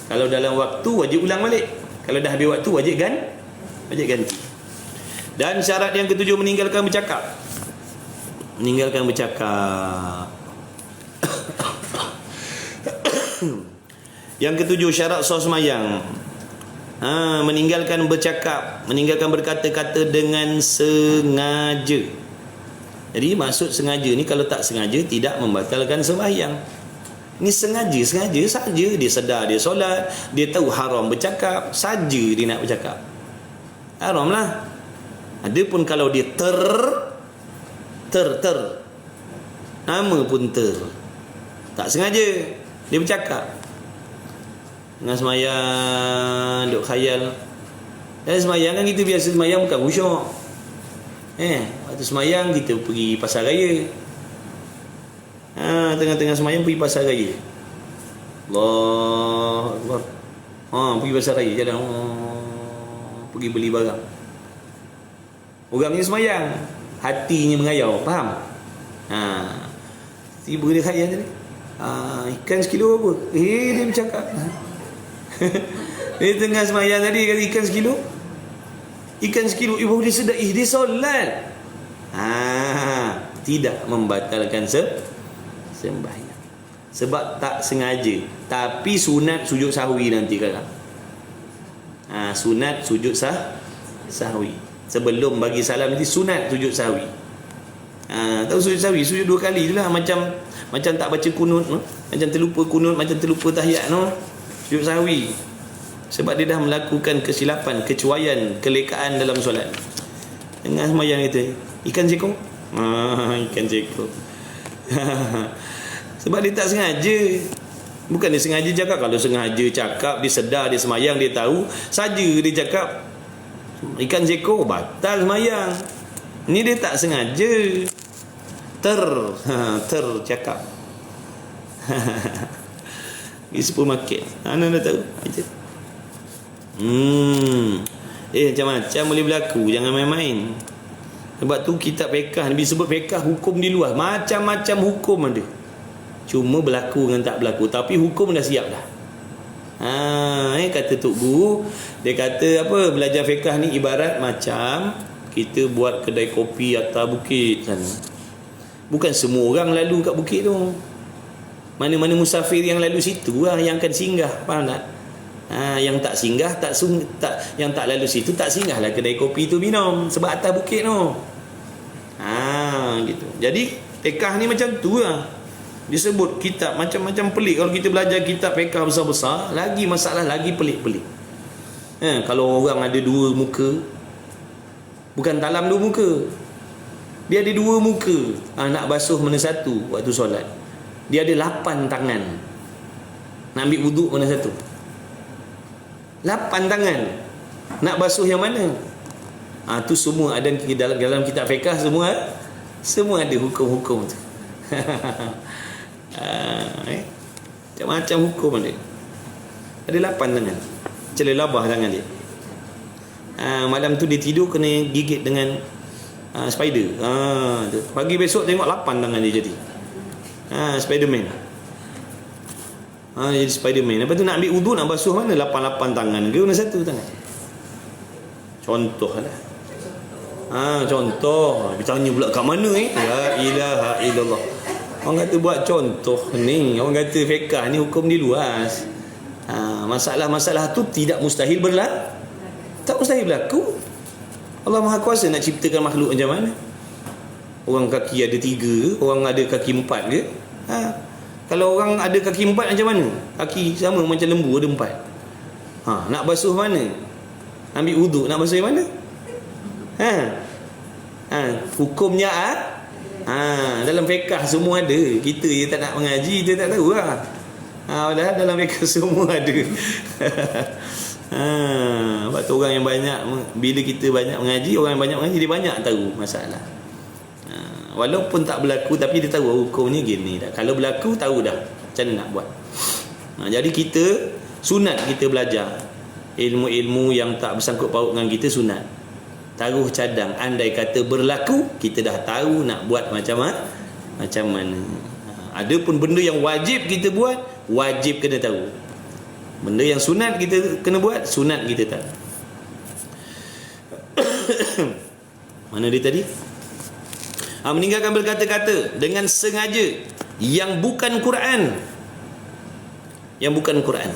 A: Kalau dalam waktu wajib ulang balik, kalau dah habis waktu wajib ganti. Dan syarat yang ketujuh, meninggalkan bercakap. Yang ketujuh, syarat sah sembahyang, meninggalkan bercakap, meninggalkan berkata-kata dengan sengaja. Jadi maksud sengaja ni, kalau tak sengaja tidak membatalkan sembahyang. Ini sengaja saja, dia sedar dia solat, dia tahu haram bercakap, saja dia nak bercakap, haram lah. Adapun kalau dia nama pun tak sengaja dia bercakap, dengan sembahyang duk khayal. Dan sembahyang kan kita biasa sembahyang bukan khusyuk. Waktu sembahyang kita pergi pasar raya, tengah-tengah sembahyang pergi pasar raya, Allahu Akbar, pergi pasar raya, jalan, pergi beli barang. Orangnya sembahyang, hatinya mengayau, faham? Tiba dia khayal tadi, Ikan sekilo apa? Dia bercakap. Dia tengah semayang tadi kata ikan sekilo. Ikan sekilo, ibu dia sedar, dia solat. Tidak membatalkan sembahyang. Sebab tak sengaja. Tapi sunat sujud sahwi nanti kakak. Sunat sujud sahwi. Sebelum bagi salam nanti sunat sujud sahwi. Tahu sujud sahwi, sujud 2 kali je lah. Macam tak baca kunut, no? Macam terlupa kunut, macam terlupa tahiyat, no? Sujud sahwi. Sebab dia dah melakukan kesilapan, kecuaian, kelekaan dalam solat. Tengah semayang kita, ikan sekor. Ikan sekor. Sebab dia tak sengaja. Bukan dia sengaja cakap. Kalau sengaja cakap, dia sedar, dia semayang, dia tahu, saja dia cakap ikan sekor, batal semayang. Ni dia tak sengaja. Tercakap. Di supermarket, anda dah tahu. Macam-macam boleh berlaku. Jangan main-main. Sebab tu kitab fiqh, Nabi sebut fiqh hukum di luar. Macam-macam hukum ada. Cuma berlaku dengan tak berlaku. Tapi hukum dah siap dah. Kata Tok Guru, dia kata apa, belajar fiqh ni ibarat macam kita buat kedai kopi atas bukit sana. Bukan semua orang lalu kat bukit tu. Mana-mana musafir yang lalu situ lah yang akan singgah. Faham tak? Yang tak singgah, yang tak lalu situ tak singgah lah kedai kopi tu minum. Sebab atas bukit tu. Gitu. Jadi fiqh ni macam tu lah. Disebut kitab macam-macam pelik. Kalau kita belajar kitab fiqh besar-besar, lagi masalah, lagi pelik-pelik. Kalau orang ada 2 muka, bukan talam 2 muka, dia ada 2 muka. Nak basuh mana satu waktu solat? Dia ada 8 tangan. Nak ambil wuduk mana satu? 8 tangan. Nak basuh yang mana? Tu semua ada dalam kitab fiqh, semua ada hukum-hukum tu. Macam-macam hukum ada. Ada 8 tangan. Celelabah tangan dia. Malam tu dia tidur kena gigit dengan spider. Pagi besok tengok 8 tangan dia jadi. Spiderman. Jadi Spiderman. Lepas tu nak ambil wudu, nak basuh mana? 8 tangan ke mana satu tangan? Contoh lah. Contoh. Bertanya pula kat mana La ilaha illallah. Orang kata buat contoh ni. Orang kata fiqh ni hukum dia luas. Masalah-masalah tu tidak mustahil berlaku. Tak mustahil berlaku. Allah Maha Kuasa nak ciptakan makhluk macam mana? Orang kaki ada 3, orang ada kaki 4 ke? Kalau orang ada kaki 4 macam mana? Kaki sama macam lembu ada 4. Nak basuh mana? Ambil wuduk, nak basuh yang mana? Hukumnya dalam fiqh semua ada. Kita je tak nak mengaji, kita tak tahu lah. Padahal dalam fiqh semua ada. Sebab tu orang yang banyak, bila kita banyak mengaji, orang yang banyak mengaji dia banyak tahu masalah. Walaupun tak berlaku, tapi dia tahu hukumnya gini dah. Kalau berlaku tahu dah macam mana nak buat. Jadi kita sunat kita belajar ilmu-ilmu yang tak bersangkut paut dengan kita, sunat. Taruh cadang, andai kata berlaku, kita dah tahu nak buat macam mana. Ada pun benda yang wajib kita buat, wajib kena tahu. Benda yang sunat kita kena buat, sunat kita tahu. Mana dia tadi? Meninggalkan berkata-kata dengan sengaja yang bukan Quran. Yang bukan Quran.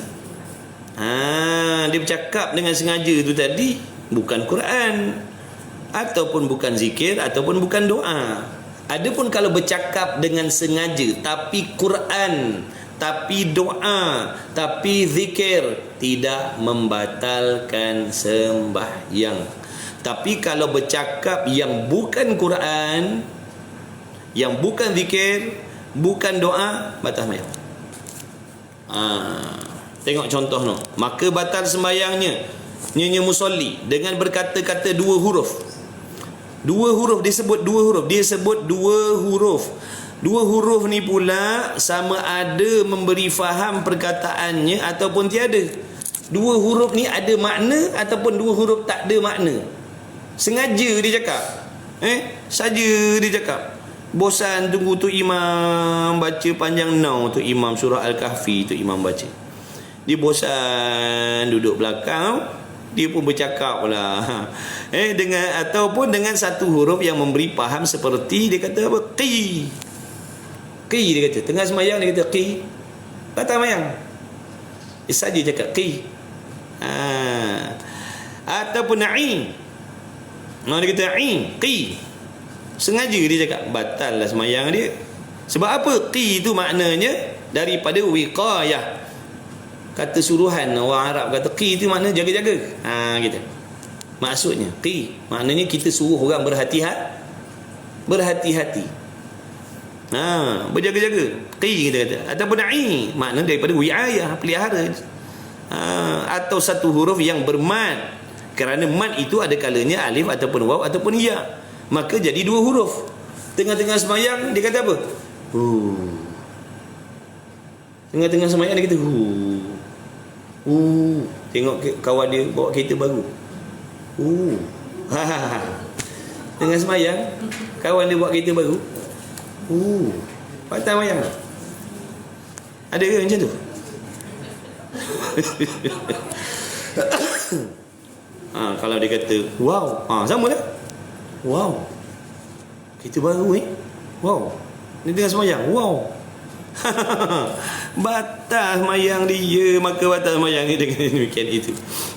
A: Dia bercakap dengan sengaja tu tadi bukan Quran, ataupun bukan zikir, ataupun bukan doa. Adapun kalau bercakap dengan sengaja tapi Quran, tapi doa, tapi zikir, tidak membatalkan sembahyang. Tapi kalau bercakap yang bukan Quran, yang bukan zikir, bukan doa, batal sembahyang. Tengok contoh no. Maka batal sembahyangnya nyanyi musolli dengan berkata-kata 2 huruf. 2 huruf disebut 2 huruf. Dia sebut 2 huruf. 2 huruf ni pula sama ada memberi faham perkataannya ataupun tiada. 2 huruf ni ada makna ataupun 2 huruf tak ada makna. Sengaja dia cakap. Saja dia cakap. Bosan tunggu tu imam baca panjang now tu imam surah Al-Kahfi tu imam baca. Dia bosan duduk belakang, dia pun bercakap pula. Dengan ataupun dengan satu huruf yang memberi faham seperti dia kata apa? Qi. Qi dia kata. Tengah semayang dia kata qi. Batal semayang. Dia saja cakap qi. Ataupun ain. Dia kata ain, qi. Sengaja dia cakap batal lah semayang dia. Sebab apa? Qi itu maknanya daripada wiqayah. Kata suruhan orang Arab kata qi itu makna jaga-jaga. Gitu. Maksudnya qi maknanya kita suruh orang berhati-hati. Berjaga-jaga. Qi kita kata. Ataupun ai makna daripada wiayah, pelihara. Atau satu huruf yang bermad. Kerana mad itu ada kalanya alif ataupun waw ataupun ya. Maka jadi dua huruf. Tengah-tengah semayang dia kata apa? Tengah-tengah semayang dia kata tengok kawan dia bawa kereta baru. Tengah semayang kawan dia bawa kereta baru. Batal semayang tak? Ada ke macam tu? Kalau dia kata wow, sama lah. Wow, kereta baru wow, ni tengah semayang. Wow. Batal semayang dia. Maka batal semayang dia dengan demikian itu.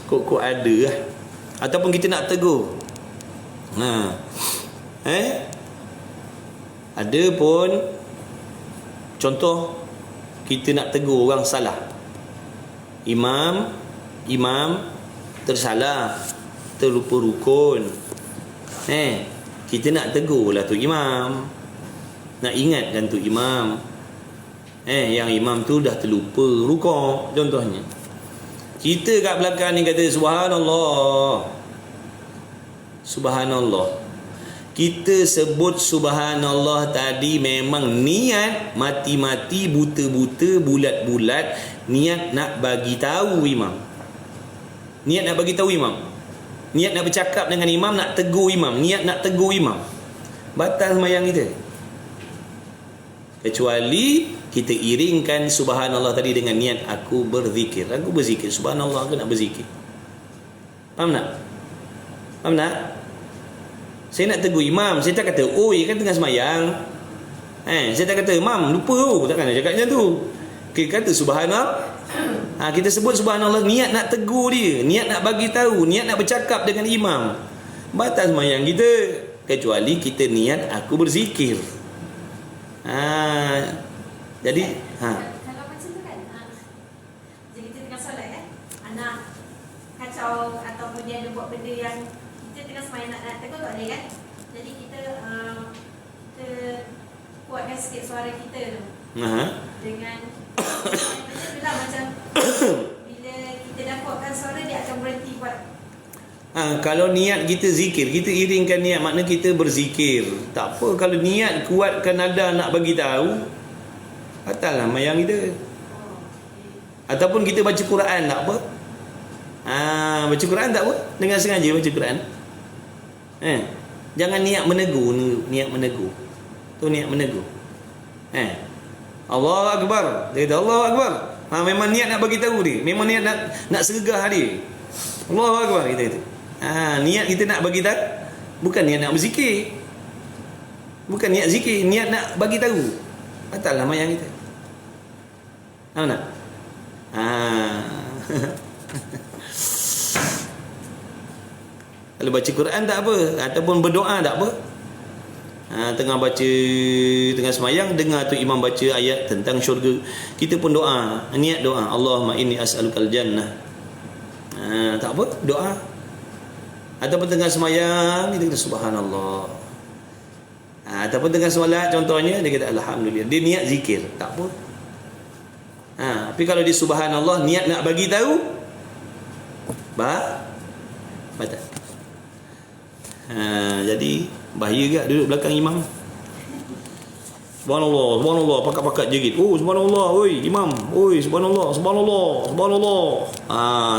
A: Kok ada lah. Ataupun kita nak tegur. Ada pun contoh kita nak tegur orang salah. Imam tersalah, terlupa rukun. Kita nak tegur lah tu imam. Nak ingatkan tu imam. Yang imam tu dah terlupa rukuk contohnya. Kita kat belakang ni kata subhanallah. Subhanallah. Kita sebut subhanallah tadi memang niat mati-mati, buta-buta, bulat-bulat, niat nak bagi tahu imam. Niat nak bagi tahu imam. Niat nak bercakap dengan imam, nak tegur imam. Niat nak tegur imam. Batal sembahyang kita. Kecuali kita iringkan subhanallah tadi dengan niat aku berzikir. Aku berzikir subhanallah, aku nak berzikir. Faham tak? Faham tak? Saya nak tegur imam, saya tak kata oi kan tengah sembahyang. Saya tak kata imam lupa takkan nak cakap macam tu. Kita kata subhanallah. Kita sebut subhanallah niat nak tegur dia, niat nak bagi tahu, niat nak bercakap dengan imam. Batal sembahyang kita kecuali kita niat aku berzikir. Jadi
B: kalau macam tu kan, jadi kita tengah solat anak kacau ataupun dia ada buat benda yang kita tengah sembahyang nak tegur tak boleh kan. Jadi kita kuatkan sikit suara kita tu. Dengan itulah macam bila kita dah kuatkan suara dia akan berhenti buat.
A: Kalau niat kita zikir, kita iringkan niat, makna kita berzikir. Tak apa kalau niat kuatkan nada nak bagi tahu, batal lah mayang kita. Ataupun kita baca Quran tak apa. Baca Quran tak apa, dengan sengaja baca Quran. Jangan niat menegur, niat menegur. Tu niat menegur. Allahu Akbar. Dia kata Allahu Akbar. Memang niat nak bagi tahu dia. Memang niat nak sergah dia. Allahu Akbar kita kata. Niat kita nak bagi tahu, bukan niat nak berzikir. Bukan niat zikir, niat nak bagi tahu. Batal lah mayang kita. Tahu tak? Kalau baca Quran tak apa, ataupun berdoa tak apa. Tengah baca, tengah semayang, dengar tu imam baca ayat tentang syurga, kita pun doa, niat doa, Allahumma inni as'alukal jannah. Tak apa, doa. Ataupun tengah semayang kita kata subhanallah. Ataupun tengah solat contohnya dia kata alhamdulillah, dia niat zikir, tak apa. Tapi kalau dia subhanallah niat nak bagi tahu, batal. Jadi bahaya ke duduk belakang imam. Subhanallah, subhanallah, pakat-pakat jerit. Oh subhanallah, oi imam. Oi subhanallah, subhanallah, subhanallah.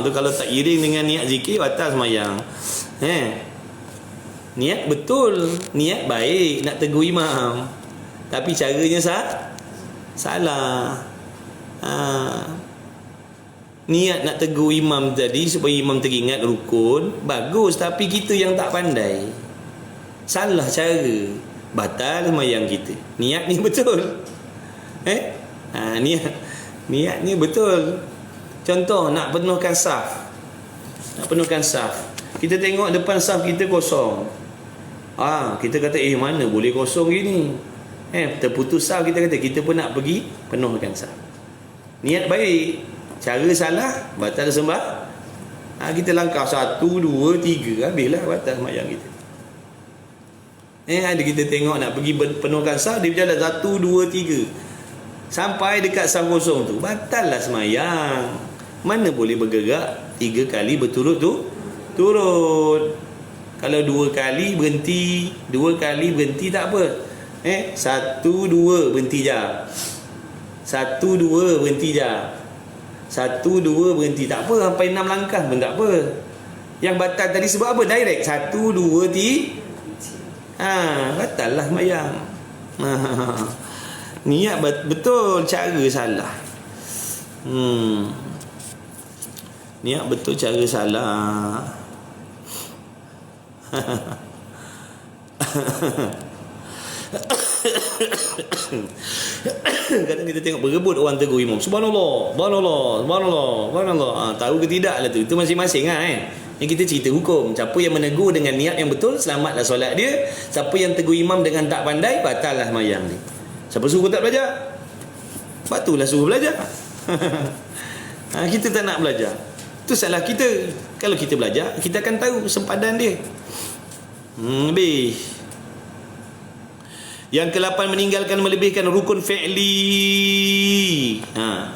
A: Tu kalau tak iring dengan niat zikir batal sembahyang. Niat betul, niat baik nak tegur imam. Tapi caranya salah. Niat nak tegur imam tadi supaya imam teringat rukun, bagus, tapi kita yang tak pandai, salah cara, batal sembahyang kita. Niat ni betul. Niat ni betul. Contoh nak penuhkan saf. Kita tengok depan saf kita kosong. Kita kata mana boleh kosong gini. Terputus saf, kita kata kita pun nak pergi penuhkan saf. Niat baik, cara salah, batal sembah. Kita langkah 1, 2, 3, habislah batal sembahyang kita. Ada kita tengok nak pergi penuhkan saf, dia berjalan 1, 2, 3 sampai dekat saf kosong tu, batal lah sembahyang. Mana boleh bergerak 3 kali berturut-turut. Kalau 2 kali berhenti, 2 kali berhenti tak apa. 1, 2 berhenti jap. 1, 2 berhenti jap. 1, 2 berhenti, tak apa, sampai 6 langkah pun tak apa. Yang batal tadi sebab apa? Direct 1, 2, 3. Batal lah sembahyang. Niat betul, cara salah. Niat betul, cara salah. Kadang kita tengok berebut orang tegur imam, subhanallah, subhanallah, subhanallah, subhanallah. Tahu ke tidak lah tu, itu masing-masing kan. Yang kita cerita hukum, siapa yang menegur dengan niat yang betul, selamatlah solat dia. Siapa yang tegur imam dengan tak pandai, batal lah sembahyang ni. Siapa suruh tak belajar? Patutlah suruh belajar. Kita tak nak belajar, itu salah kita. Kalau kita belajar, kita akan tahu sempadan dia. Lebih. Yang ke-8, meninggalkan melebihkan rukun fi'li.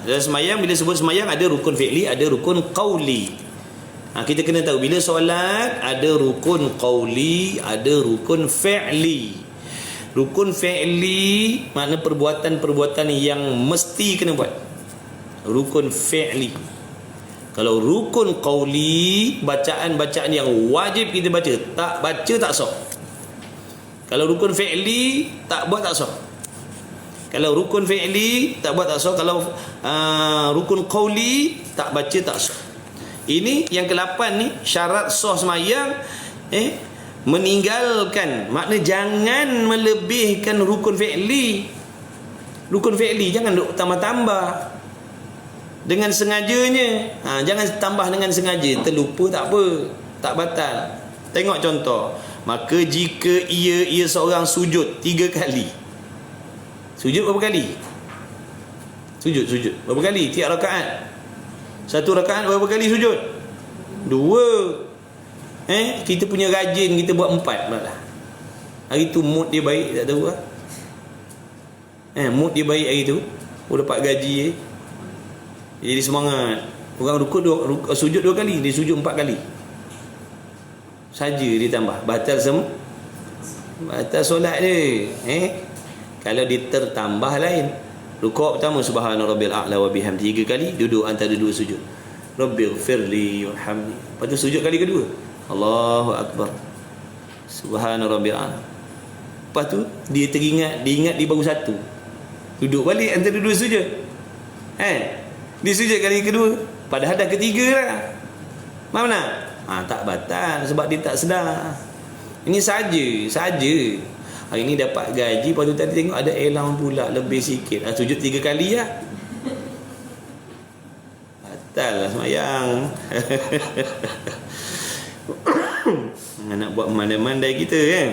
A: Dalam semayang, bila sebut semayang, ada rukun fi'li, ada rukun qawli. Kita kena tahu, bila solat ada rukun qawli, ada rukun fi'li. Rukun fi'li makna perbuatan-perbuatan yang mesti kena buat. Rukun fi'li. Kalau rukun qawli, bacaan-bacaan yang wajib kita baca, tak baca tak sah. Kalau rukun fi'li, tak buat tak sah. Kalau rukun fi'li, tak buat tak sah. Kalau rukun qawli, tak baca tak sah. Ini yang ke-8 ni, syarat sah semayang. Meninggalkan, makna jangan melebihkan rukun fi'li. Rukun fi'li jangan duk tambah-tambah dengan sengajanya. Jangan tambah dengan sengaja, terlupa tak apa, tak batal. Tengok contoh, maka jika ia seorang sujud 3 kali. Sujud berapa kali? Sujud berapa kali tiap rakaat? 1 rakaat berapa kali sujud? 2. Kita punya rajin, kita buat 4 pula lah. Hari tu mood dia baik, tak tahu lah. Mood dia baik hari tu, dapat gaji jadi semangat. Orang sujud 2 kali, dia sujud 4 kali saja, dia tambah, batal solat dia. Kalau dia tertambah lain. Rukuk pertama, subhana rabbil a'la wa bihamdi 3 kali, duduk antara 2 sujud, rabbighfirli warhamni. Lepas tu sujud kali kedua, Allahu akbar, subhana rabbil a'la. Lepas tu dia ingat dia baru 1, duduk balik antara 2 sujud. Dia sujud kali kedua, padahal dah ketiga lah. Mana? Tak batal sebab dia tak sedar. Ini saja. Hari ni dapat gaji, lepas tu tadi tengok ada allowance pula lebih sikit. Sujud 3 kali lah. Batal lah semayang. Nak buat mandai-mandai kita kan.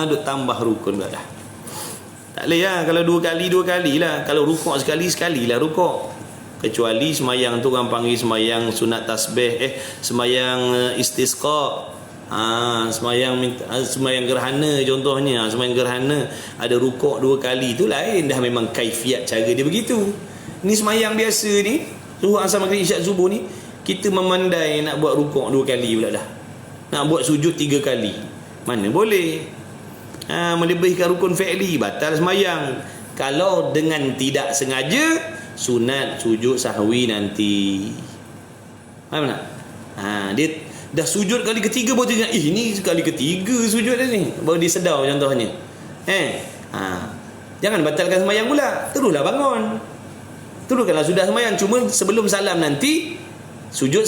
A: Duk tambah rukun pula dah. Tak boleh lah. Kalau 2 kali lah. Kalau rukuk sekali lah rukuk. Kecuali semayang tu orang panggil semayang sunat tasbih, semayang istisqa. Semayang gerhana contohnya. Semayang gerhana ada rukuk 2 kali, tu lain dah, memang kaifiat cara dia begitu. Ni semayang biasa ni, subuh asar maghrib isyak subuh ni, kita memandai nak buat rukuk 2 kali pula dah. Nak buat sujud 3 kali. Mana boleh. Melebihkan rukun fi'li, batal semayang. Kalau dengan tidak sengaja, sunat sujud sahwi nanti. Faham tak? Dia dah sujud kali ketiga baru ingat, ini kali ketiga sujud dah ni, baru dia sedar contohnya. Jangan batalkan sembahyang pula. Teruslah bangun. Teruskanlah sudah sembahyang. Cuma sebelum salam nanti sujud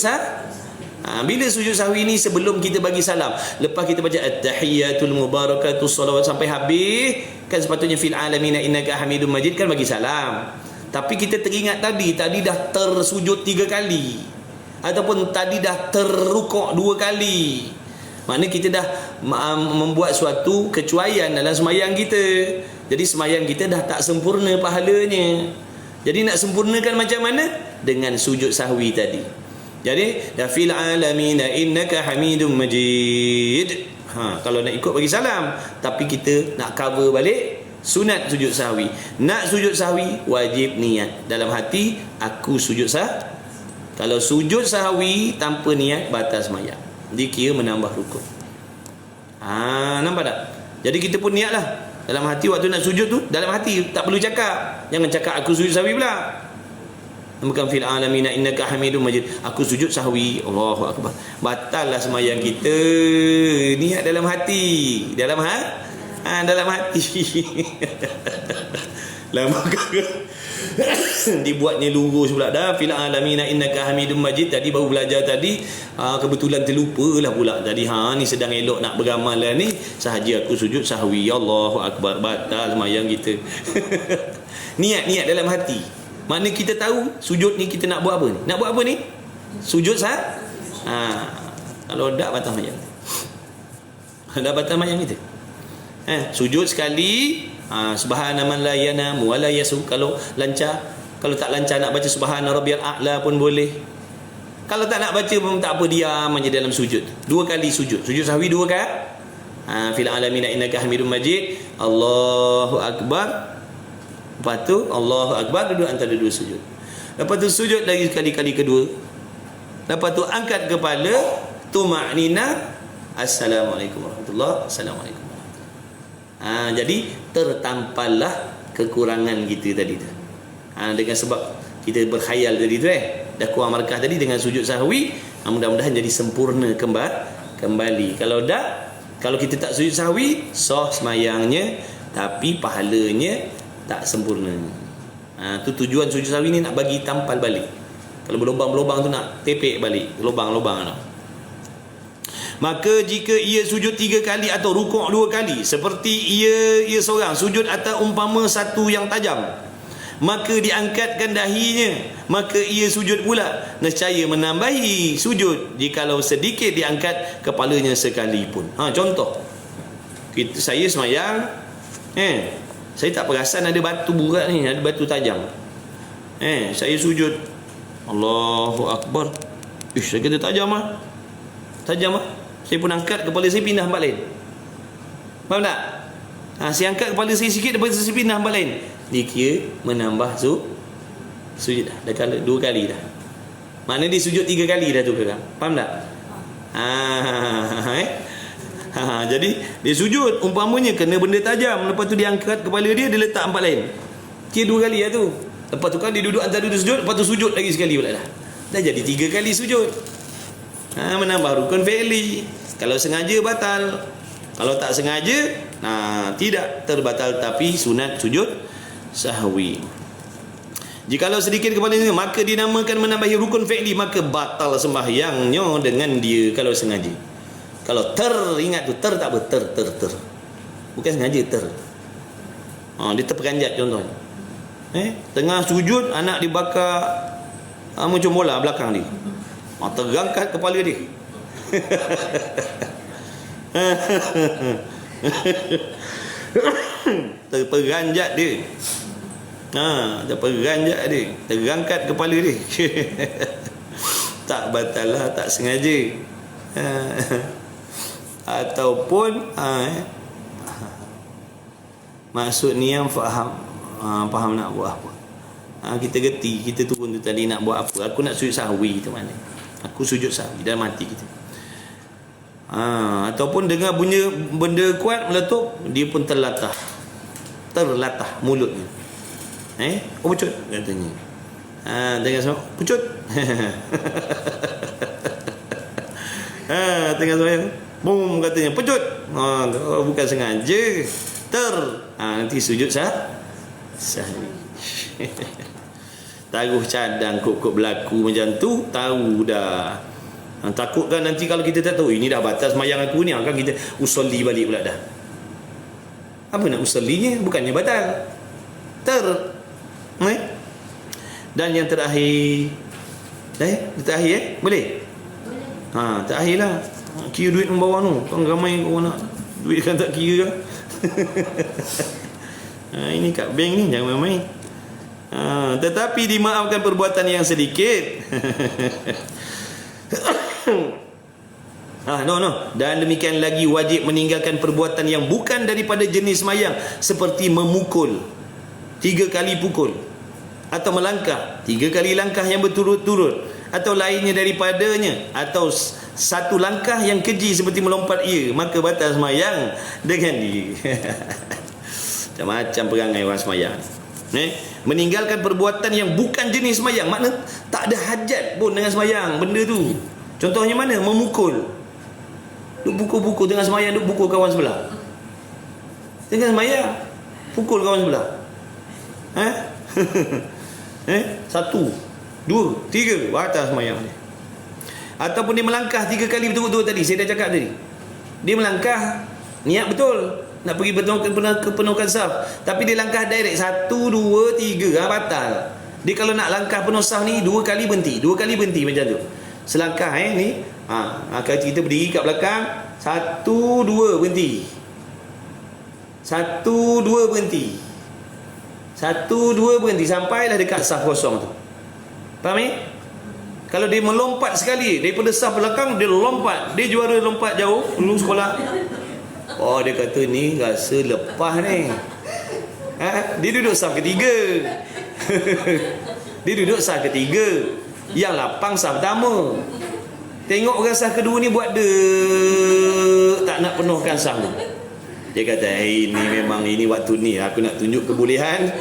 A: bila sujud sahwi ni sebelum kita bagi salam, lepas kita baca at-tahiyyatul mubarakatus salawat sampai habis, kan sepatutnya fil alamin innaka hamidum majid kan bagi salam. Tapi kita teringat tadi dah tersujud 3 kali ataupun tadi dah terrukuk 2 kali. Maknanya kita dah membuat suatu kecuaian dalam sembahyang kita. Jadi sembahyang kita dah tak sempurna pahalanya. Jadi nak sempurnakan macam mana? Dengan sujud sahwi tadi. Jadi dah fil alamin innaka hamidum majid. Kalau nak ikut bagi salam, tapi kita nak cover balik sunat sujud sahwi. Nak sujud sahwi wajib niat dalam hati, aku sujud Kalau sujud sahwi tanpa niat batal sembahyang. Dikira menambah rukun. Nampak tak? Jadi kita pun niatlah dalam hati waktu nak sujud tu, dalam hati, tak perlu cakap. Jangan cakap aku sujud sahwi pula. Bukan fil alamin innaka hamidum majid. Aku sujud sahwi. Allahu akbar. Batallah sembahyang kita. Niat dalam hati. Dalam dalam hati. Lama dibuatnya lurus pula dah. Fil alamin innaka hamidum majid. Tadi baru belajar tadi, kebetulan terlupalah pula tadi. Ni sedang elok nak beramal lah ni, sahaja aku sujud sahwi. Allahu akbar. Batal sembahyang kita. Niat dalam hati. Maknanya kita tahu sujud ni kita nak buat apa ni? Nak buat apa ni? Sujud kalau tak batal sembahyang. Dah batal sembahyang kita. Sujud sekali, subhana man la yanam wa la yasu, kalau lancar. Kalau tak lancar nak baca subhana rabbiyal a'la pun boleh. Kalau tak nak baca pun tak apa, diam aja dalam sujud. 2 kali sujud. Sujud sahwi 2 kali. Fil alamin innaka hamidum majid. Allahu akbar. Lepas tu Allahu akbar, duduk antara 2 sujud. Lepas tu sujud lagi kali kedua. Lepas tu angkat kepala, tuma'nina, assalamualaikum warahmatullahi wabarakatuh. Assalamualaikum warahmatullahi. Jadi tertampallah kekurangan kita tadi tu. Dengan sebab kita berkhayal tadi tu dah kurang markah tadi, dengan sujud sahwi mudah-mudahan jadi sempurna kembali. Kalau kita tak sujud sahwi, sah semayangnya, tapi pahalanya tak sempurna. Tu tujuan sujud sahwi ni, nak bagi tampal balik. Kalau berlubang-berlubang tu nak tepek balik lubang-lubang tu. Maka jika ia sujud 3 kali atau rukuk 2 kali, seperti ia seorang sujud atas umpama satu yang tajam, maka diangkatkan dahinya, maka ia sujud pula, nescaya menambahi sujud jikalau sedikit diangkat kepalanya sekalipun. Contoh, saya semayang, saya tak perasan ada batu berat ni, ada batu tajam. Saya sujud, Allahu akbar. Saya kata tajam ah. Saya pun angkat kepala saya, pindah tempat lain. Faham tak? Saya angkat kepala saya sikit, lepas tu saya pindah tempat lain. Dikira menambah sujud dah. Dah 2 kali dah. Maknanya dia sujud 3 kali dah tu kan? Faham tak? Jadi dia sujud umpamanya kena benda tajam, lepas tu dia angkat kepala dia letak tempat lain. Kira 2 kali lah tu. Lepas tu kan dia duduk antara 2 sujud, lepas tu sujud lagi sekali pula dah. Dah jadi 3 kali sujud. Menambah rukun fi'li. Kalau sengaja batal, kalau tak sengaja tidak terbatal, tapi sunat sujud sahwi. Jikalau sedikit kepalanya, maka dinamakan menambahi rukun fi'li, maka batal sembahyangnya dengan dia kalau sengaja. Kalau ingat tu, tak apa, ter. Bukan sengaja dia terperanjat contohnya. Tengah sujud, anak dibakar macam bola belakang dia. Terangkat kepala dia. Terperanjat dia. Terperanjat dia. Terangkat kepala dia. Tak batal lah, tak sengaja. Ataupun maksud niat faham nak buat apa. Kita geti, kita turun tu tadi nak buat apa. Aku nak sujud sahwi tu mana? Aku sujud sahwi dalam hati kita. Ataupun dengar bunyi benda kuat meletup, dia pun terlatah mulutnya. Pucut katanya. Tengah semua pucut. Tengah semua bum katanya pucut. Bukan sengaja, Nanti sujud sahwi. Taruh cadang kok berlaku macam tu, tahu dah. Takutkan nanti kalau kita tak tahu, ini dah batas semayang aku ni, akan kita usolli balik pula dah. Apa nak usollinya? Bukannya batal. Dan yang terakhir, terakhir boleh? Terakhir lah. Kira duit membawa tu. Kan ramai orang nak duit kan tak kira kan. Ini kat bank ni jangan main-main. Tetapi dimaafkan perbuatan yang sedikit. Dan demikian lagi wajib meninggalkan perbuatan yang bukan daripada jenis mayang, seperti memukul 3 kali pukul, atau melangkah 3 kali langkah yang berturut-turut, atau lainnya daripadanya, atau satu langkah yang keji seperti melompat ia, maka batal semayang dengan dia. Macam-macam perangai orang semayang. Meninggalkan perbuatan yang bukan jenis semayang, makna tak ada hajat pun dengan semayang benda tu. Contohnya mana? Memukul. Duk pukul-pukul tengah semayang, duk pukul kawan sebelah. Tengah semayang pukul kawan sebelah. 1, 2, 3 batal semayang dia. Ataupun dia melangkah 3 kali betul-betul tadi, saya dah cakap tadi. Dia melangkah niat betul nak pergi penuhkan saf, tapi dia langkah direct 1, 2, 3, batal. Dia kalau nak langkah penuh saf ni 2 kali berhenti, 2 kali berhenti macam tu. Selangkah ni, kalau kita berdiri kat belakang, 1, 2 berhenti, 1, 2 berhenti, 1, 2 berhenti, sampailah dekat saf kosong tu. Faham ni? Kalau dia melompat sekali daripada saf belakang, dia lompat, dia juara lompat jauh dulu sekolah. Dia kata ni rasa lepas ni. Dia duduk saf ketiga. Dia duduk saf ketiga, yang lapang saf pertama. Tengok orang saf kedua ni buat tak nak penuhkan saf tu. Dia kata, ini memang ini waktu ni aku nak tunjuk kebolehan.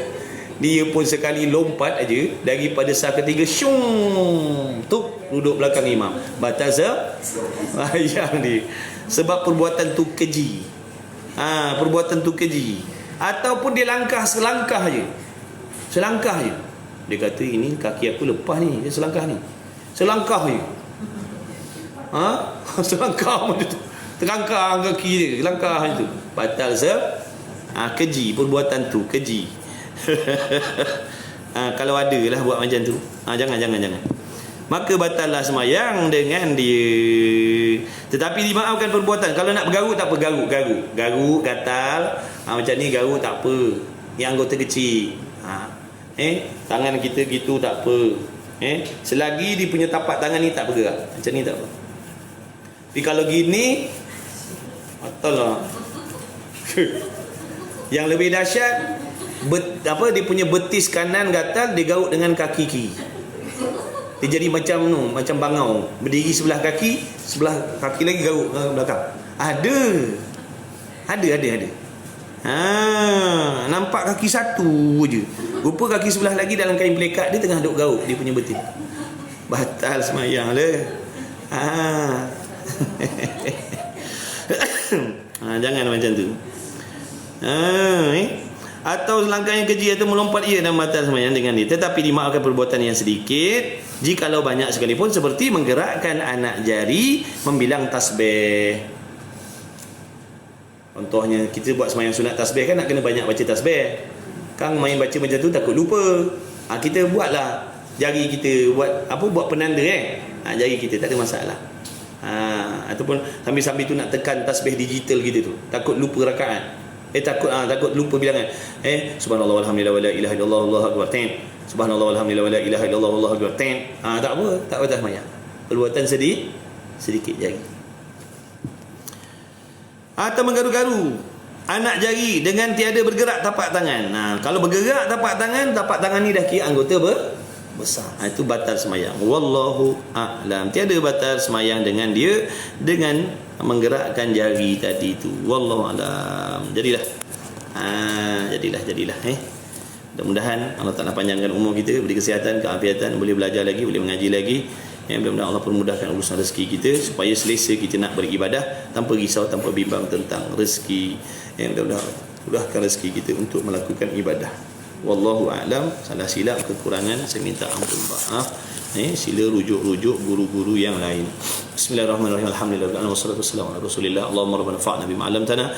A: Dia pun sekali lompat aja daripada saf ketiga, syung, tuk, duduk belakang imam. Batal semayang dia. Sebab perbuatan tu keji. Perbuatan tu keji. Ataupun dia langkah selangkah je. Selangkah je. Dia kata, ini kaki aku lepas ni, dia selangkah ni. Selangkah je. Selangkah macam tu. Terangkang kaki dia, selangkah macam tu. Batal keji, perbuatan tu keji. Kalau ada lah buat macam tu, jangan. Maka batallah semayang dengan dia. Tetapi dimaafkan perbuatan. Kalau nak bergaruk tak apa, garuk gatal, macam ni garuk tak apa, yang anggota kecil. Tangan kita gitu tak apa. Selagi dia punya tapak tangan ni tak bergerak, macam ni tak apa. Tapi kalau gini, batal lah. Yang lebih dahsyat, dia punya betis kanan gatal, dia garuk dengan kaki kiri. Dia jadi macam macam bangau, berdiri sebelah kaki lagi garuk belakang. Ada. Nampak kaki satu je. Rupa kaki sebelah lagi dalam kain pelekat dia tengah duk garuk dia punya betis. Batal semayang lah. Jangan macam tu. Atau langkah yang keji atau melompat ia dan batal semayang dengan dia. Tetapi dimaafkan perbuatan yang sedikit jikalau banyak sekalipun, seperti menggerakkan anak jari membilang tasbih. Contohnya kita buat semayang sunat tasbih kan, nak kena banyak baca tasbih. Kang main baca macam tu takut lupa. Kita buatlah jari kita buat penanda jari kita, tak ada masalah. Ataupun sambil-sambil tu nak tekan tasbih digital gitu tu, takut lupa rakaat. Takut lupa bilangan. Subhanallah walhamdulillah wala ilaha illallah wallahu akbar. Subhanallah walhamdulillah wala ilaha illallah wallahu akbar. Tak apa, tak batal semayang. Perbuatan sedikit jari. Atau menggaru-garu anak jari dengan tiada bergerak tapak tangan. Kalau bergerak tapak tangan ni dah kira anggota besar. Itu batal semayang. Wallahu a'lam. Tiada batal semayang dengan dia dengan menggerakkan jari tadi tu. Wallahu a'lam. Jadilah. Mudah-mudahan Allah Ta'ala panjangkan umur kita, beri kesihatan, keafiatan, boleh belajar lagi, boleh mengaji lagi. Mudah-mudahan Allah permudahkan urusan rezeki kita supaya selesa kita nak beribadah tanpa risau, tanpa bimbang tentang rezeki. Mudah-mudahan mudahkan rezeki kita untuk melakukan ibadah. Wallahu a'lam. Salah silap, kekurangan, saya minta ampun maaf. Sila rujuk-rujuk guru-guru yang lain. Bismillahirrahmanirrahim. Alhamdulillah wassalatu wassalamu ala Rasulillah. Allahumma rabbana fa'na bima 'allamtana.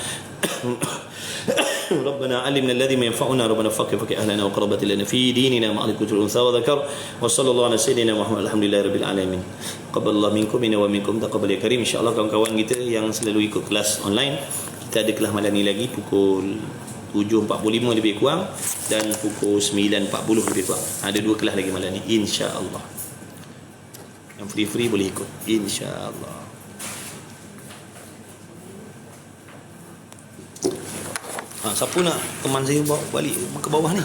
A: ربنا علمنا الذي ما ينفعنا ربنا فقه أهلنا وقربت لنا في ديننا مع ذكر الأنثى وذكر وصلى الله على سيدنا Muhammad alhamdulillah rabbil alamin. Qabbalallahu minkum wa minkum taqabbal ya karim. Insyaallah kawan-kawan kita yang selalu ikut kelas online, kita ada kelas malam ni lagi pukul 7.45 lebih kurang dan pukul 9.40 lebih kurang. Ada 2 kelas lagi malam ni insya-Allah. Yang free boleh ikut insya-Allah. Siapa nak teman saya bawa balik ke bawah ni?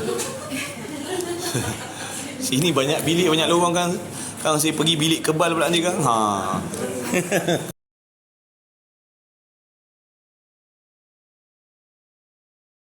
A: Sini banyak bilik, banyak lorong kan. Sekarang saya pergi bilik kebal pula ni kan.